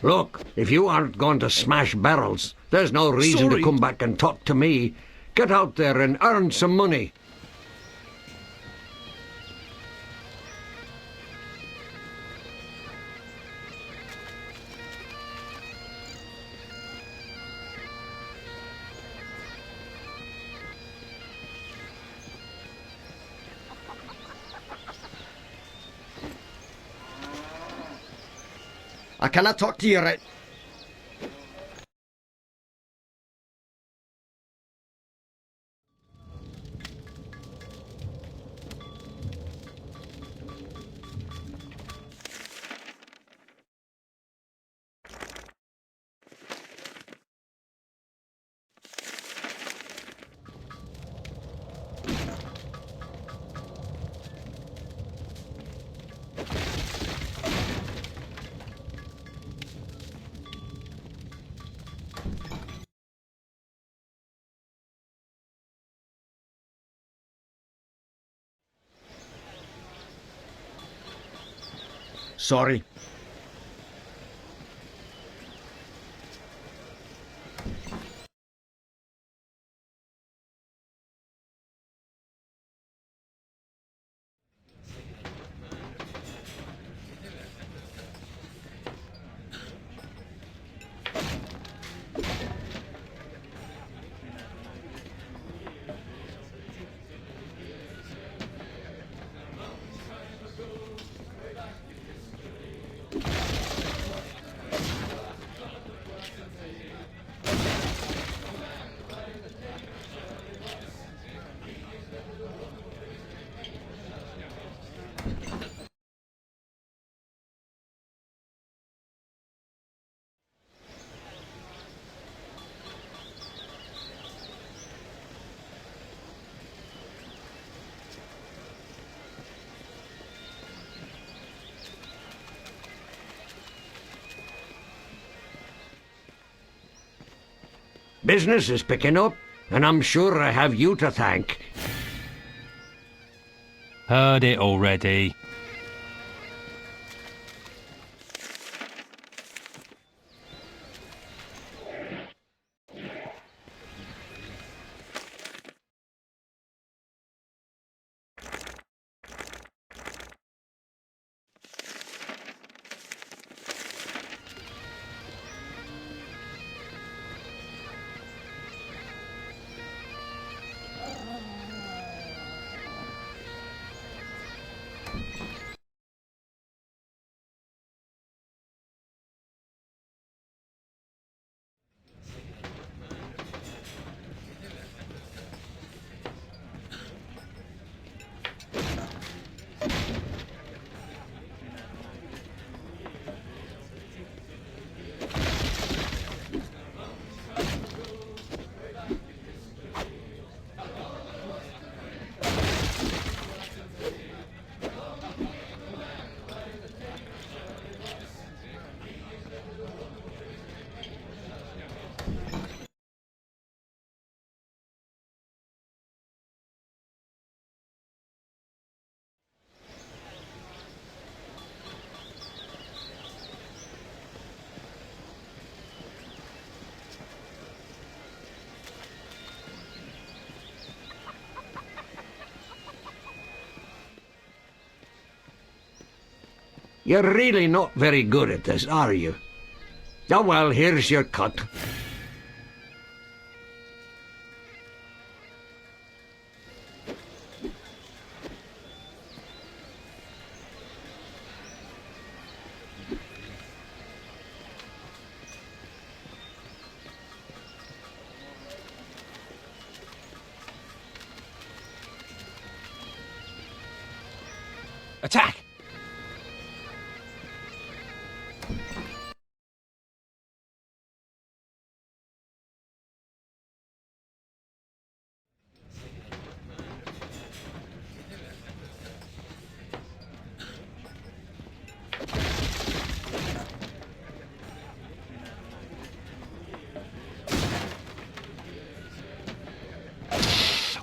Look, if you aren't going to smash barrels, there's no reason to come back and talk to me. Get out there and earn some money. I cannot talk to you right... Sorry. Business is picking up, and I'm sure I have you to thank. Heard it already. You're really not very good at this, are you? Oh well, here's your cut. Attack!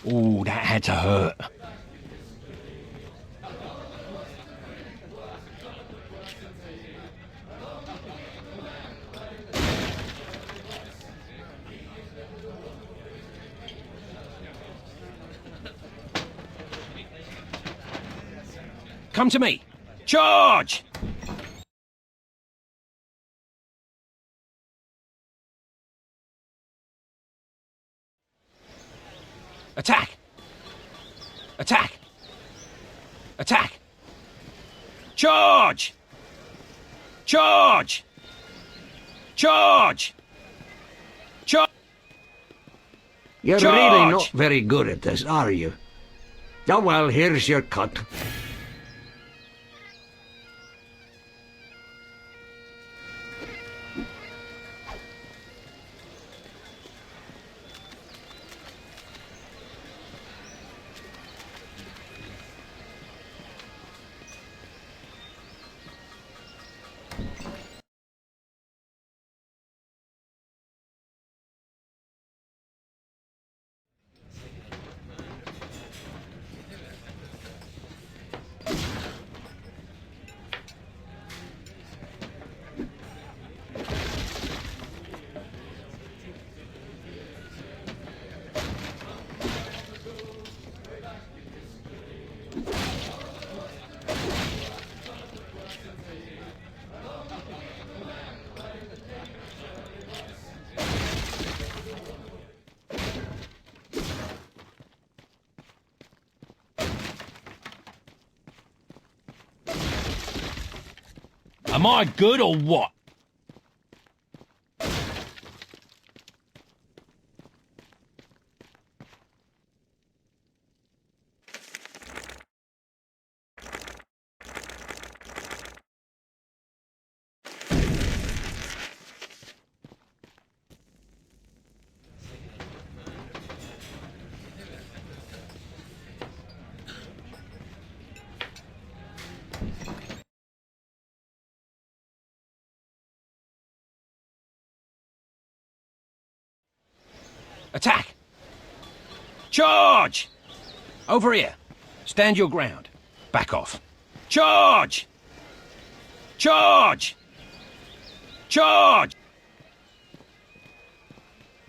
Ooh, that had to hurt. Come to me. Charge! Attack! Attack! Attack! Charge! Charge! Charge! Charge! You're Charge! really not very good at this, are you? Oh well, here's your cut. Am I good or what? Attack! Charge! Over here. Stand your ground. Back off. Charge! Charge! Charge!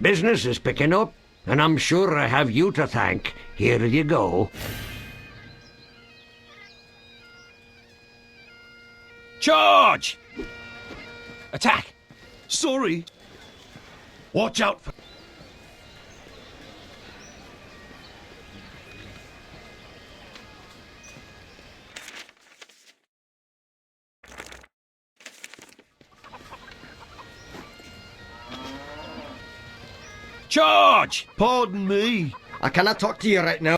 Business is picking up, and I'm sure I have you to thank. Here you go. Charge! Attack! Sorry. Watch out for... Charge! Pardon me. I cannot talk to you right now.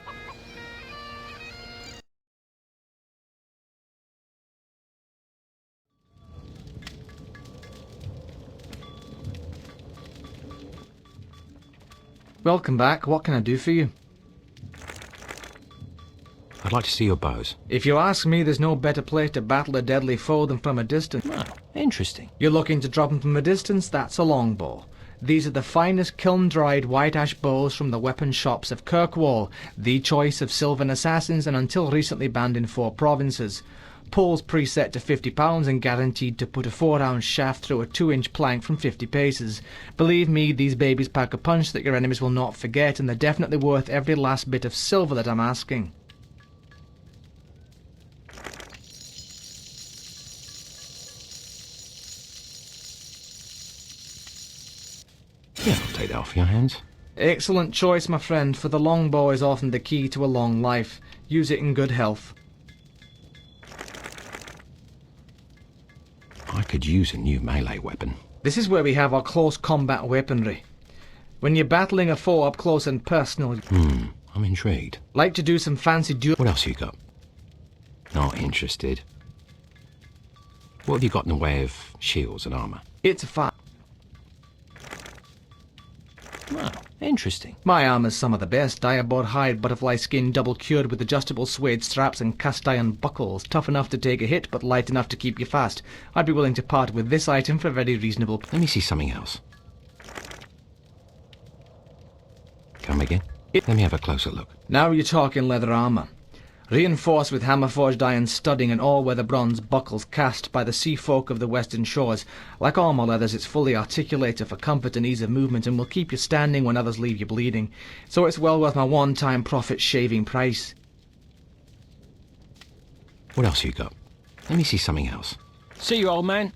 Welcome back. What can I do for you? I'd like to see your bows. If you ask me, there's no better place to battle a deadly foe than from a distance. Oh, interesting. You're looking to drop them from a distance? That's a longbow. These are the finest kiln-dried white ash bows from the weapon shops of Kirkwall, the choice of Sylvan assassins and until recently banned in 4 provinces. Pulls preset to £50 and guaranteed to put a 4-ounce shaft through a 2-inch plank from 50 paces. Believe me, these babies pack a punch that your enemies will not forget, and they're definitely worth every last bit of silver that I'm asking. Yeah, I'll take that off your hands. Excellent choice, my friend, for the longbow is often the key to a long life. Use it in good health. I could use a new melee weapon. This is where we have our close combat weaponry. When you're battling a foe up close and personal... I'm intrigued. Like to do some fancy duel... What else you got? Not interested. What have you got in the way of shields and armour? It's a fact. Oh, interesting. My armour's some of the best. Diabot hide, butterfly skin, double cured with adjustable suede straps and cast iron buckles. Tough enough to take a hit, but light enough to keep you fast. I'd be willing to part with this item for a very reasonable... Let me see something else. Come again? Let me have a closer look. Now you're talking leather armour. Reinforced with hammer-forged iron studding and all-weather bronze buckles cast by the sea folk of the western shores. Like all my leathers, it's fully articulated for comfort and ease of movement and will keep you standing when others leave you bleeding. So it's well worth my one-time profit-shaving price. What else you got? Let me see something else. See you, old man.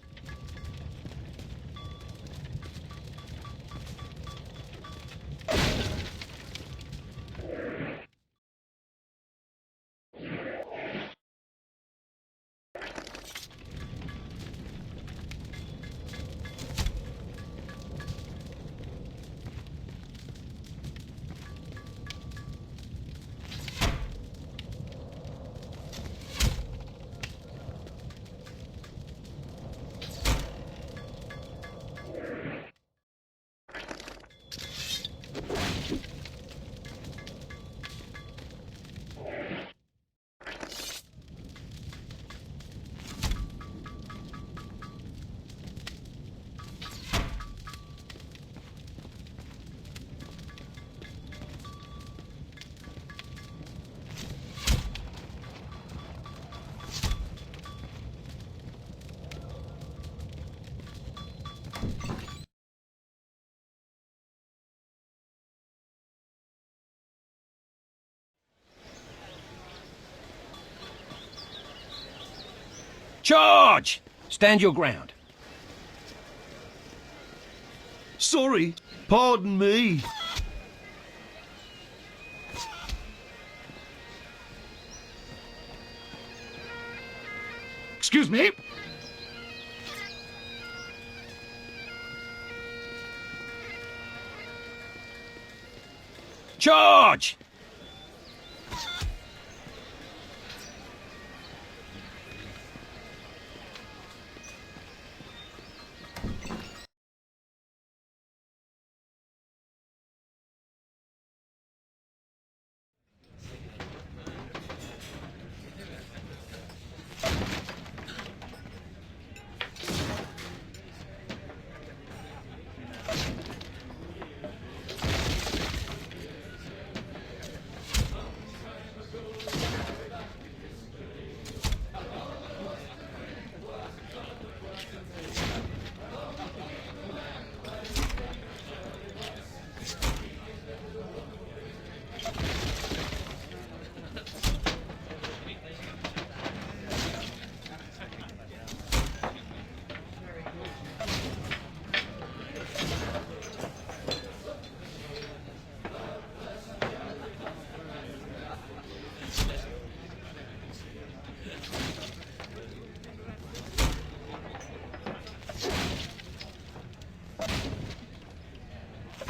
Charge! Stand your ground. Sorry, pardon me. Excuse me? Charge!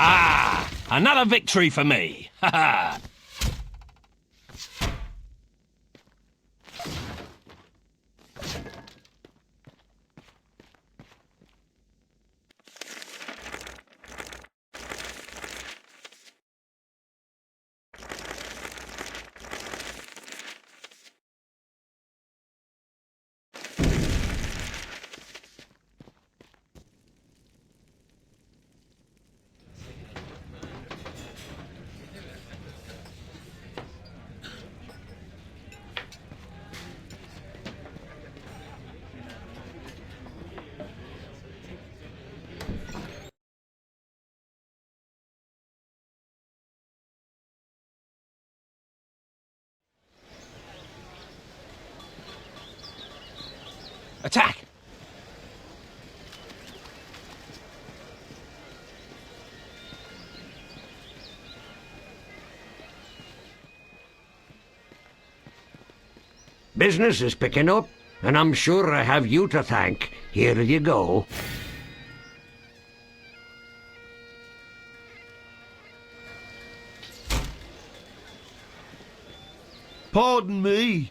Ah! Another victory for me! Ha ha! Attack! Business is picking up, and I'm sure I have you to thank. Here you go. Pardon me.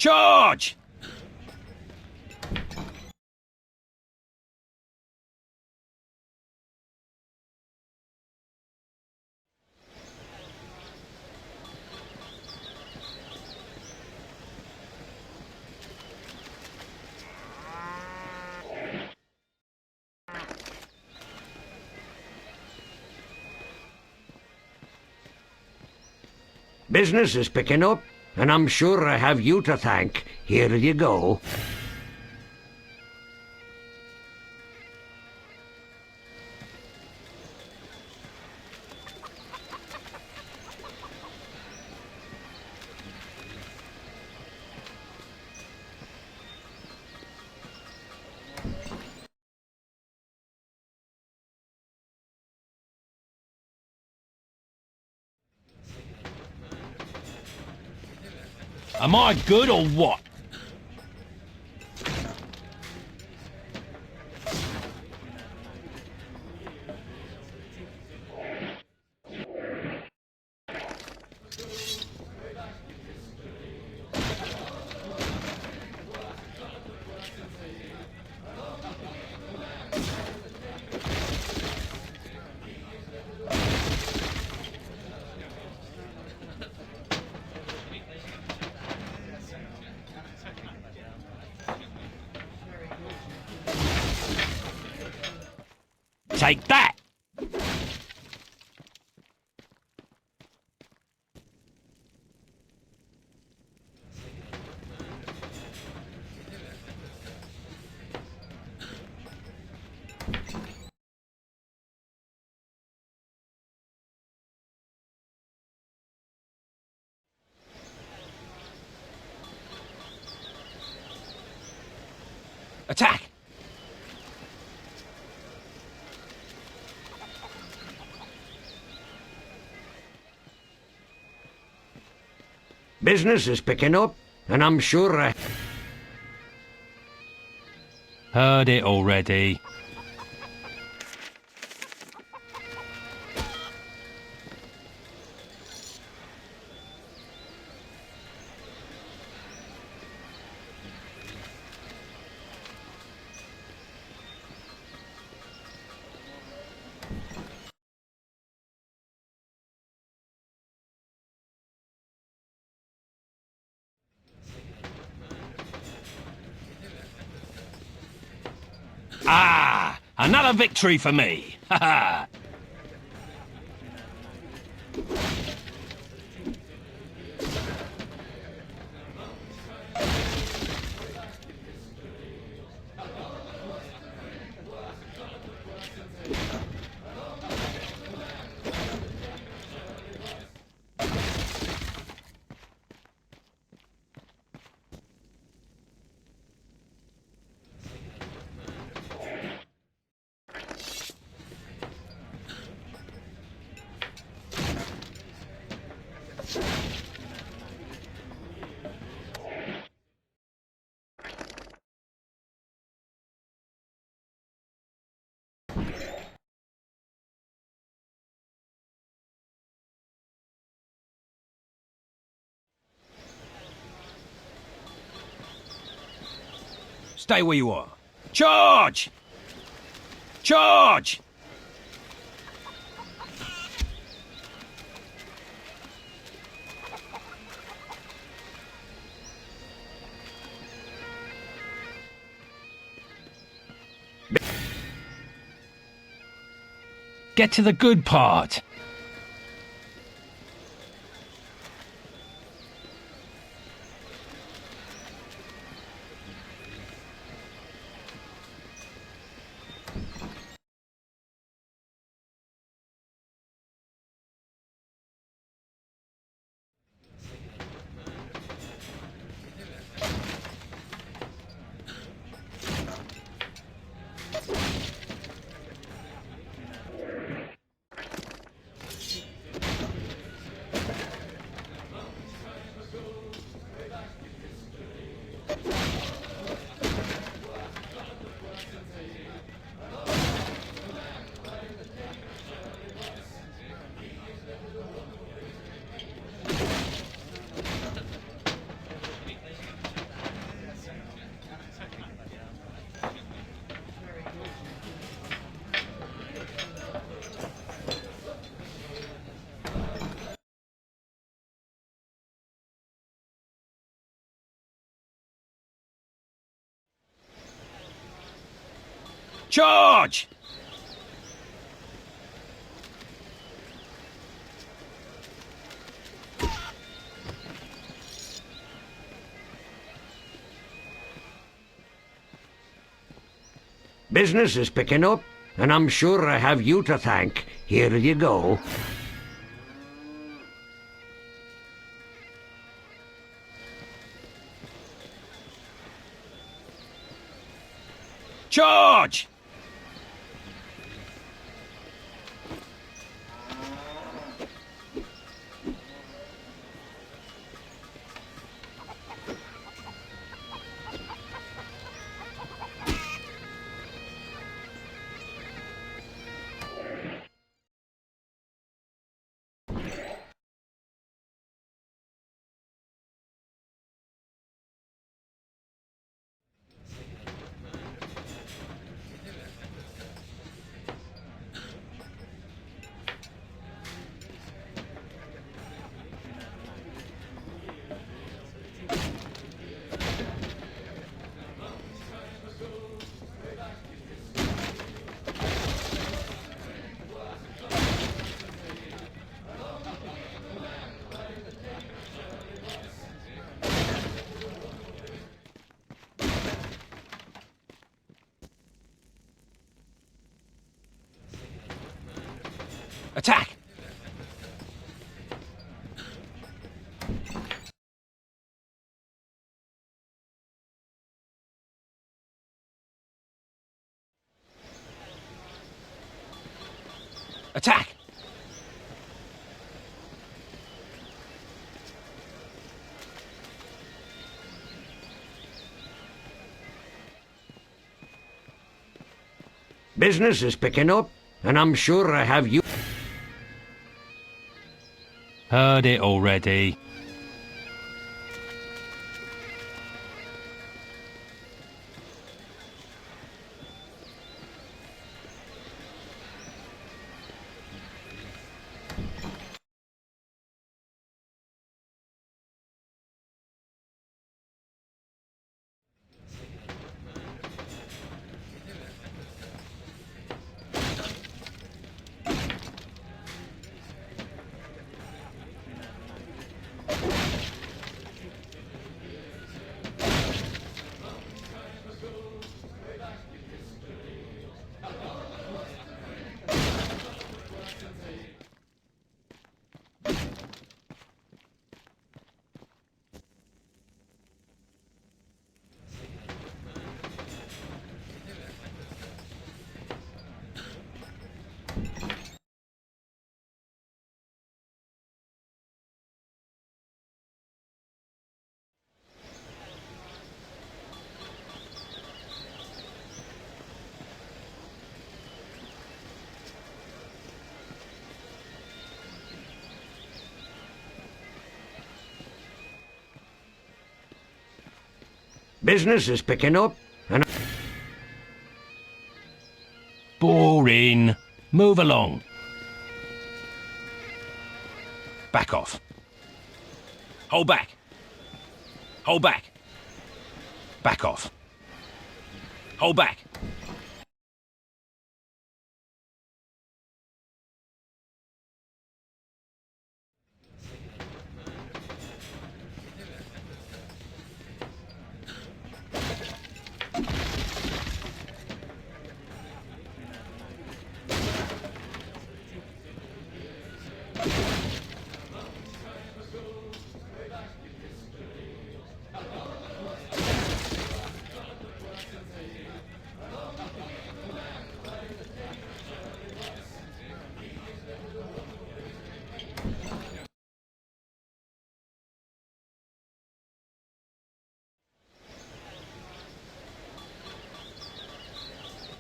Charge! Business is picking up, and I'm sure I have you to thank. Here you go. Am I good or what? Take that! Attack! Business is picking up, and I'm sure I... Heard it already. Ah! Another victory for me! Ha ha! Stay where you are. Charge! Charge! Get to the good part. Charge! Business is picking up, and I'm sure I have you to thank. Here you go. Charge! Attack! Attack! Business is picking up, and I'm sure I have you. Heard it already. Business is picking up, and... Boring. Move along. Back off. Hold back. Hold back. Back off. Hold back.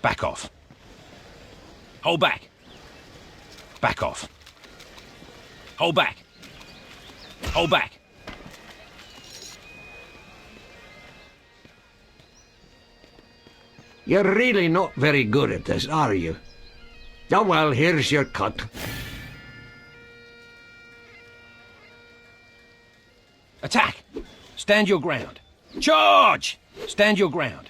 Back off. Hold back. Back off. Hold back. Hold back. You're really not very good at this, are you? Oh well, here's your cut. Attack! Stand your ground. Charge! Stand your ground.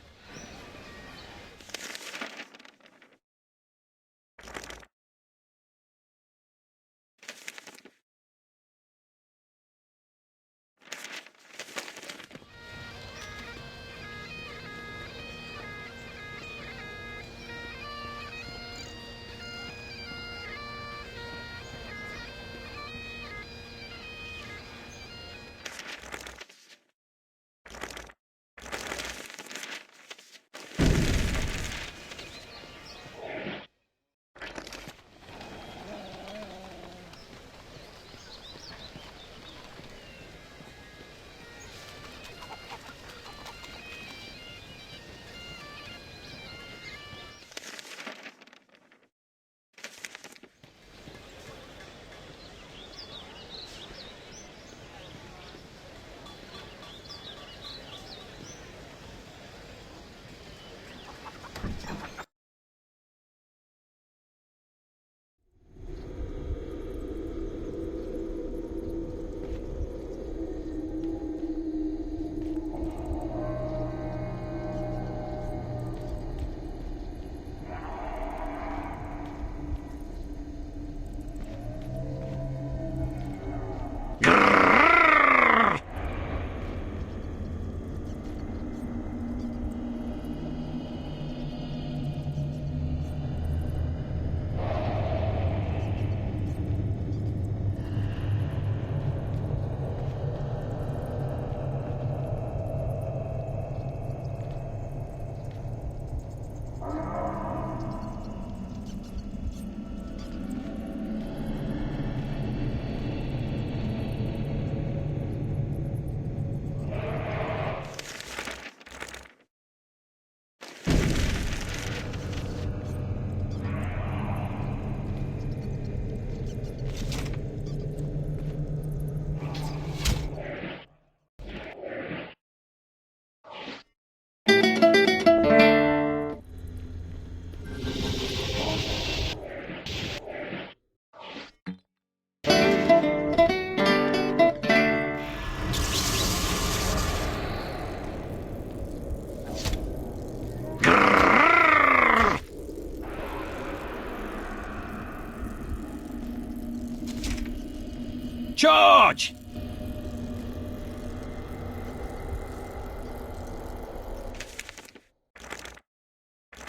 Charge!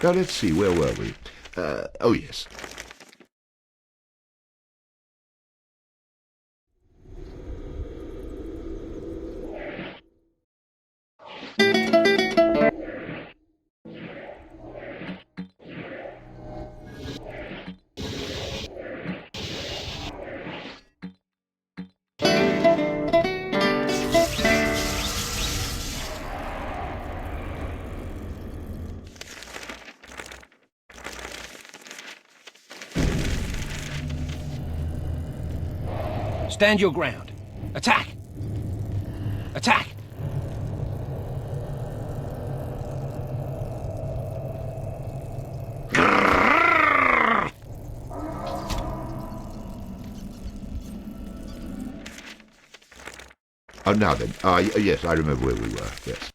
Now let's see, where were we? Oh yes. Stand your ground. Attack! Attack! Oh, now then. Yes, I remember where we were. Yes.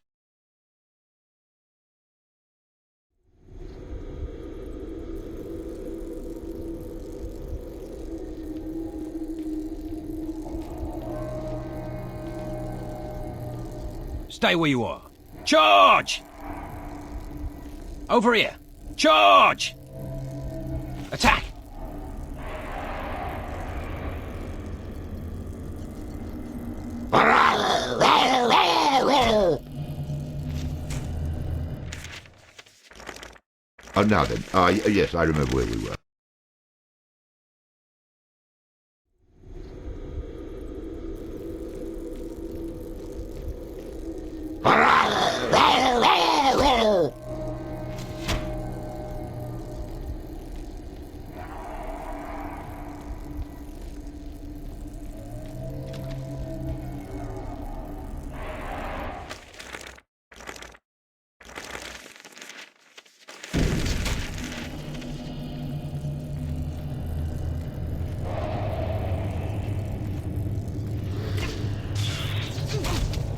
Stay where you are. Charge! Over here. Charge! Attack! Oh, now then. Yes, I remember where we were.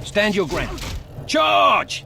Stand your ground. Charge!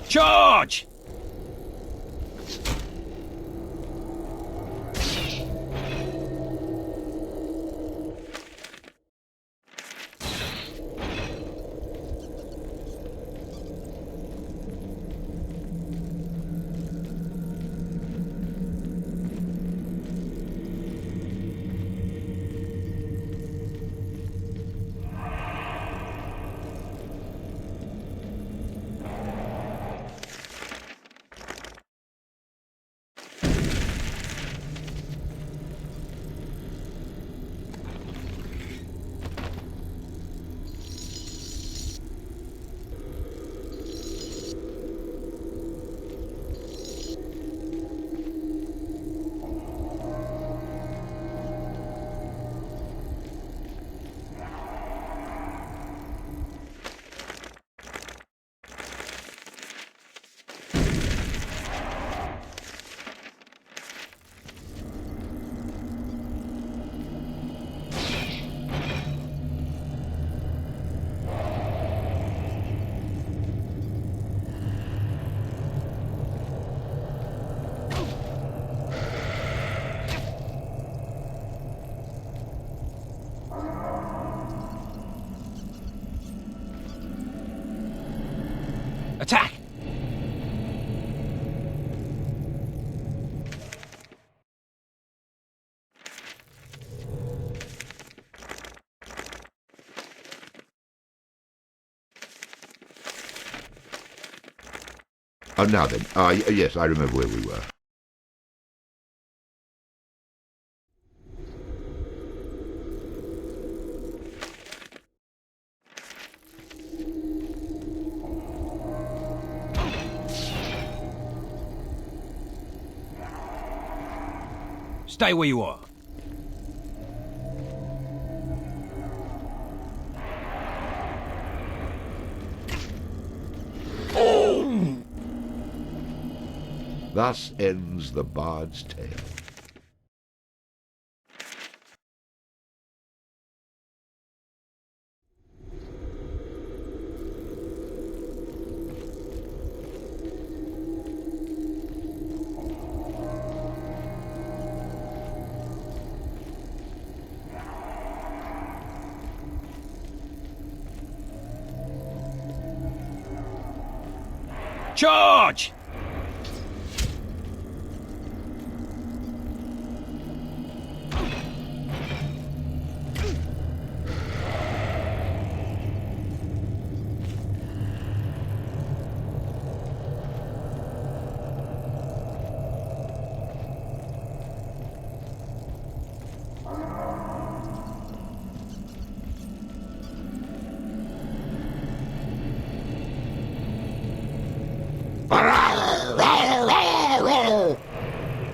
Charge! Attack! Now then. Yes, I remember where we were. Stay where you are. Thus ends the bard's tale. Charge!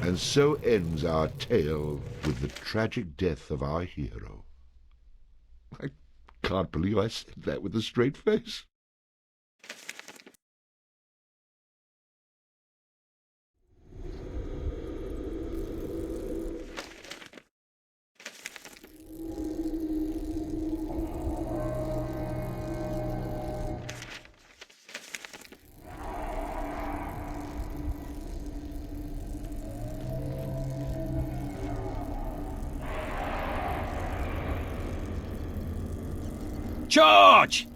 And so ends our tale with the tragic death of our hero. I can't believe I said that with a straight face. Charge!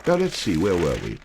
Now, let's see, where were we?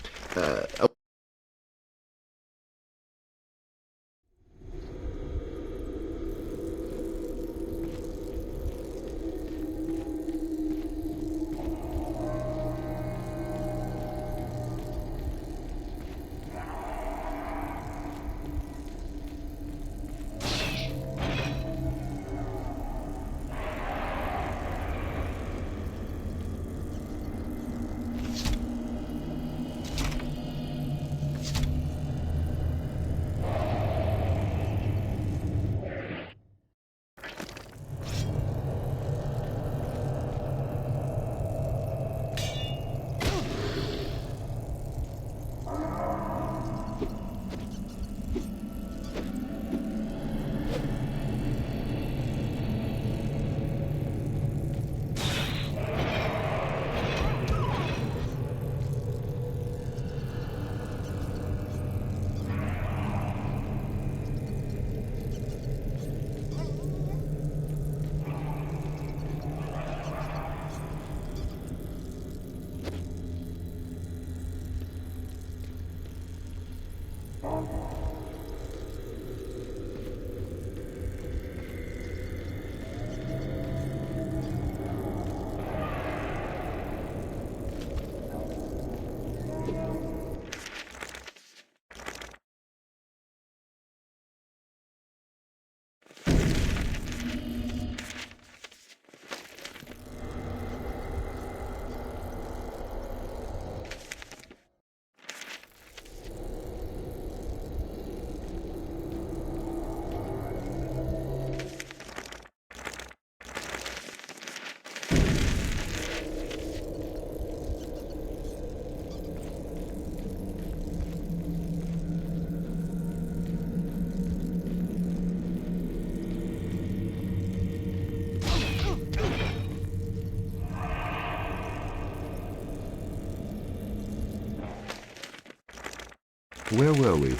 Where were we?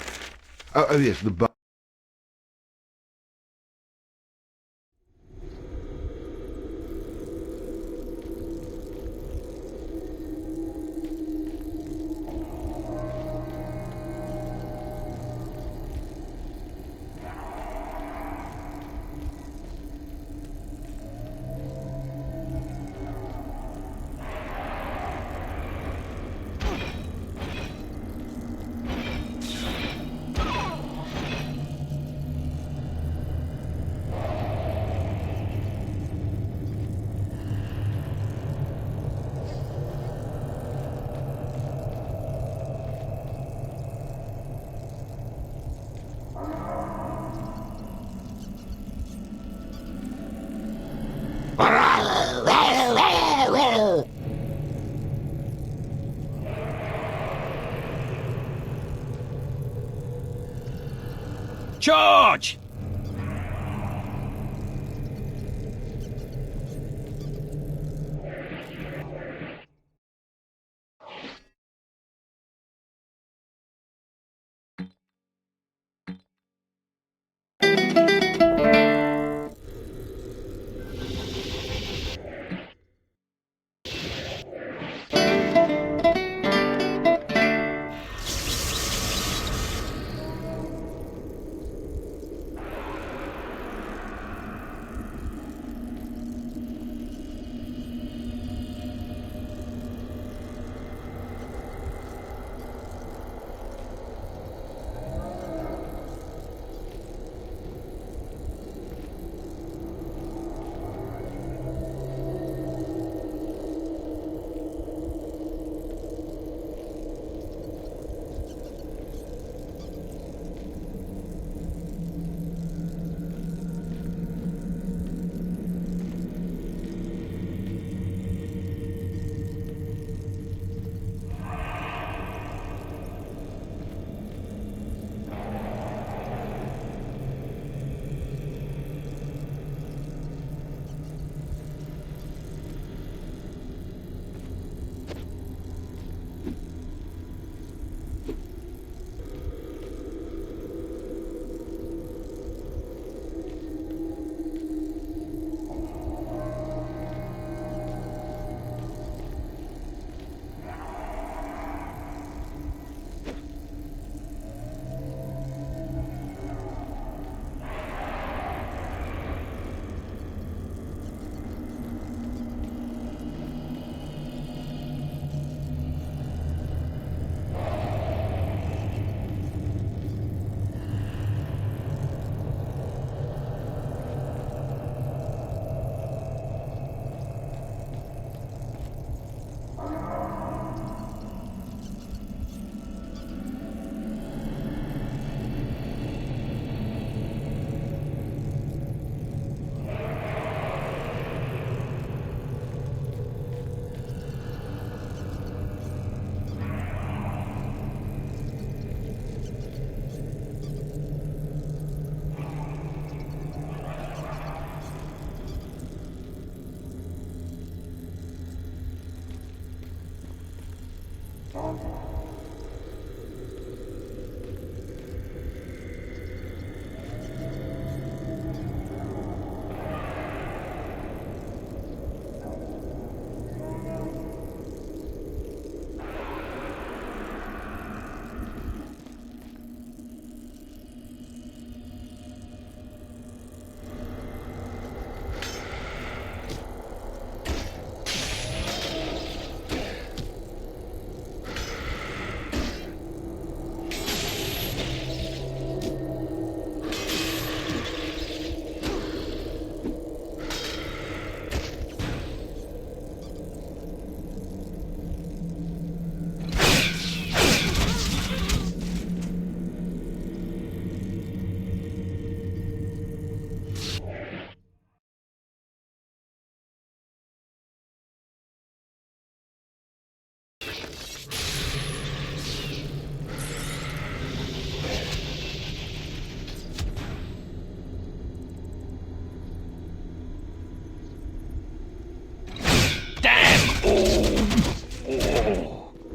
Oh yes, the bar. Charge!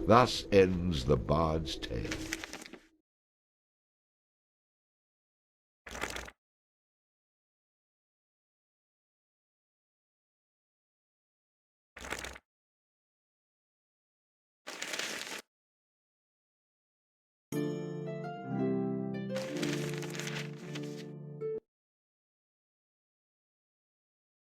Thus ends the bard's tale.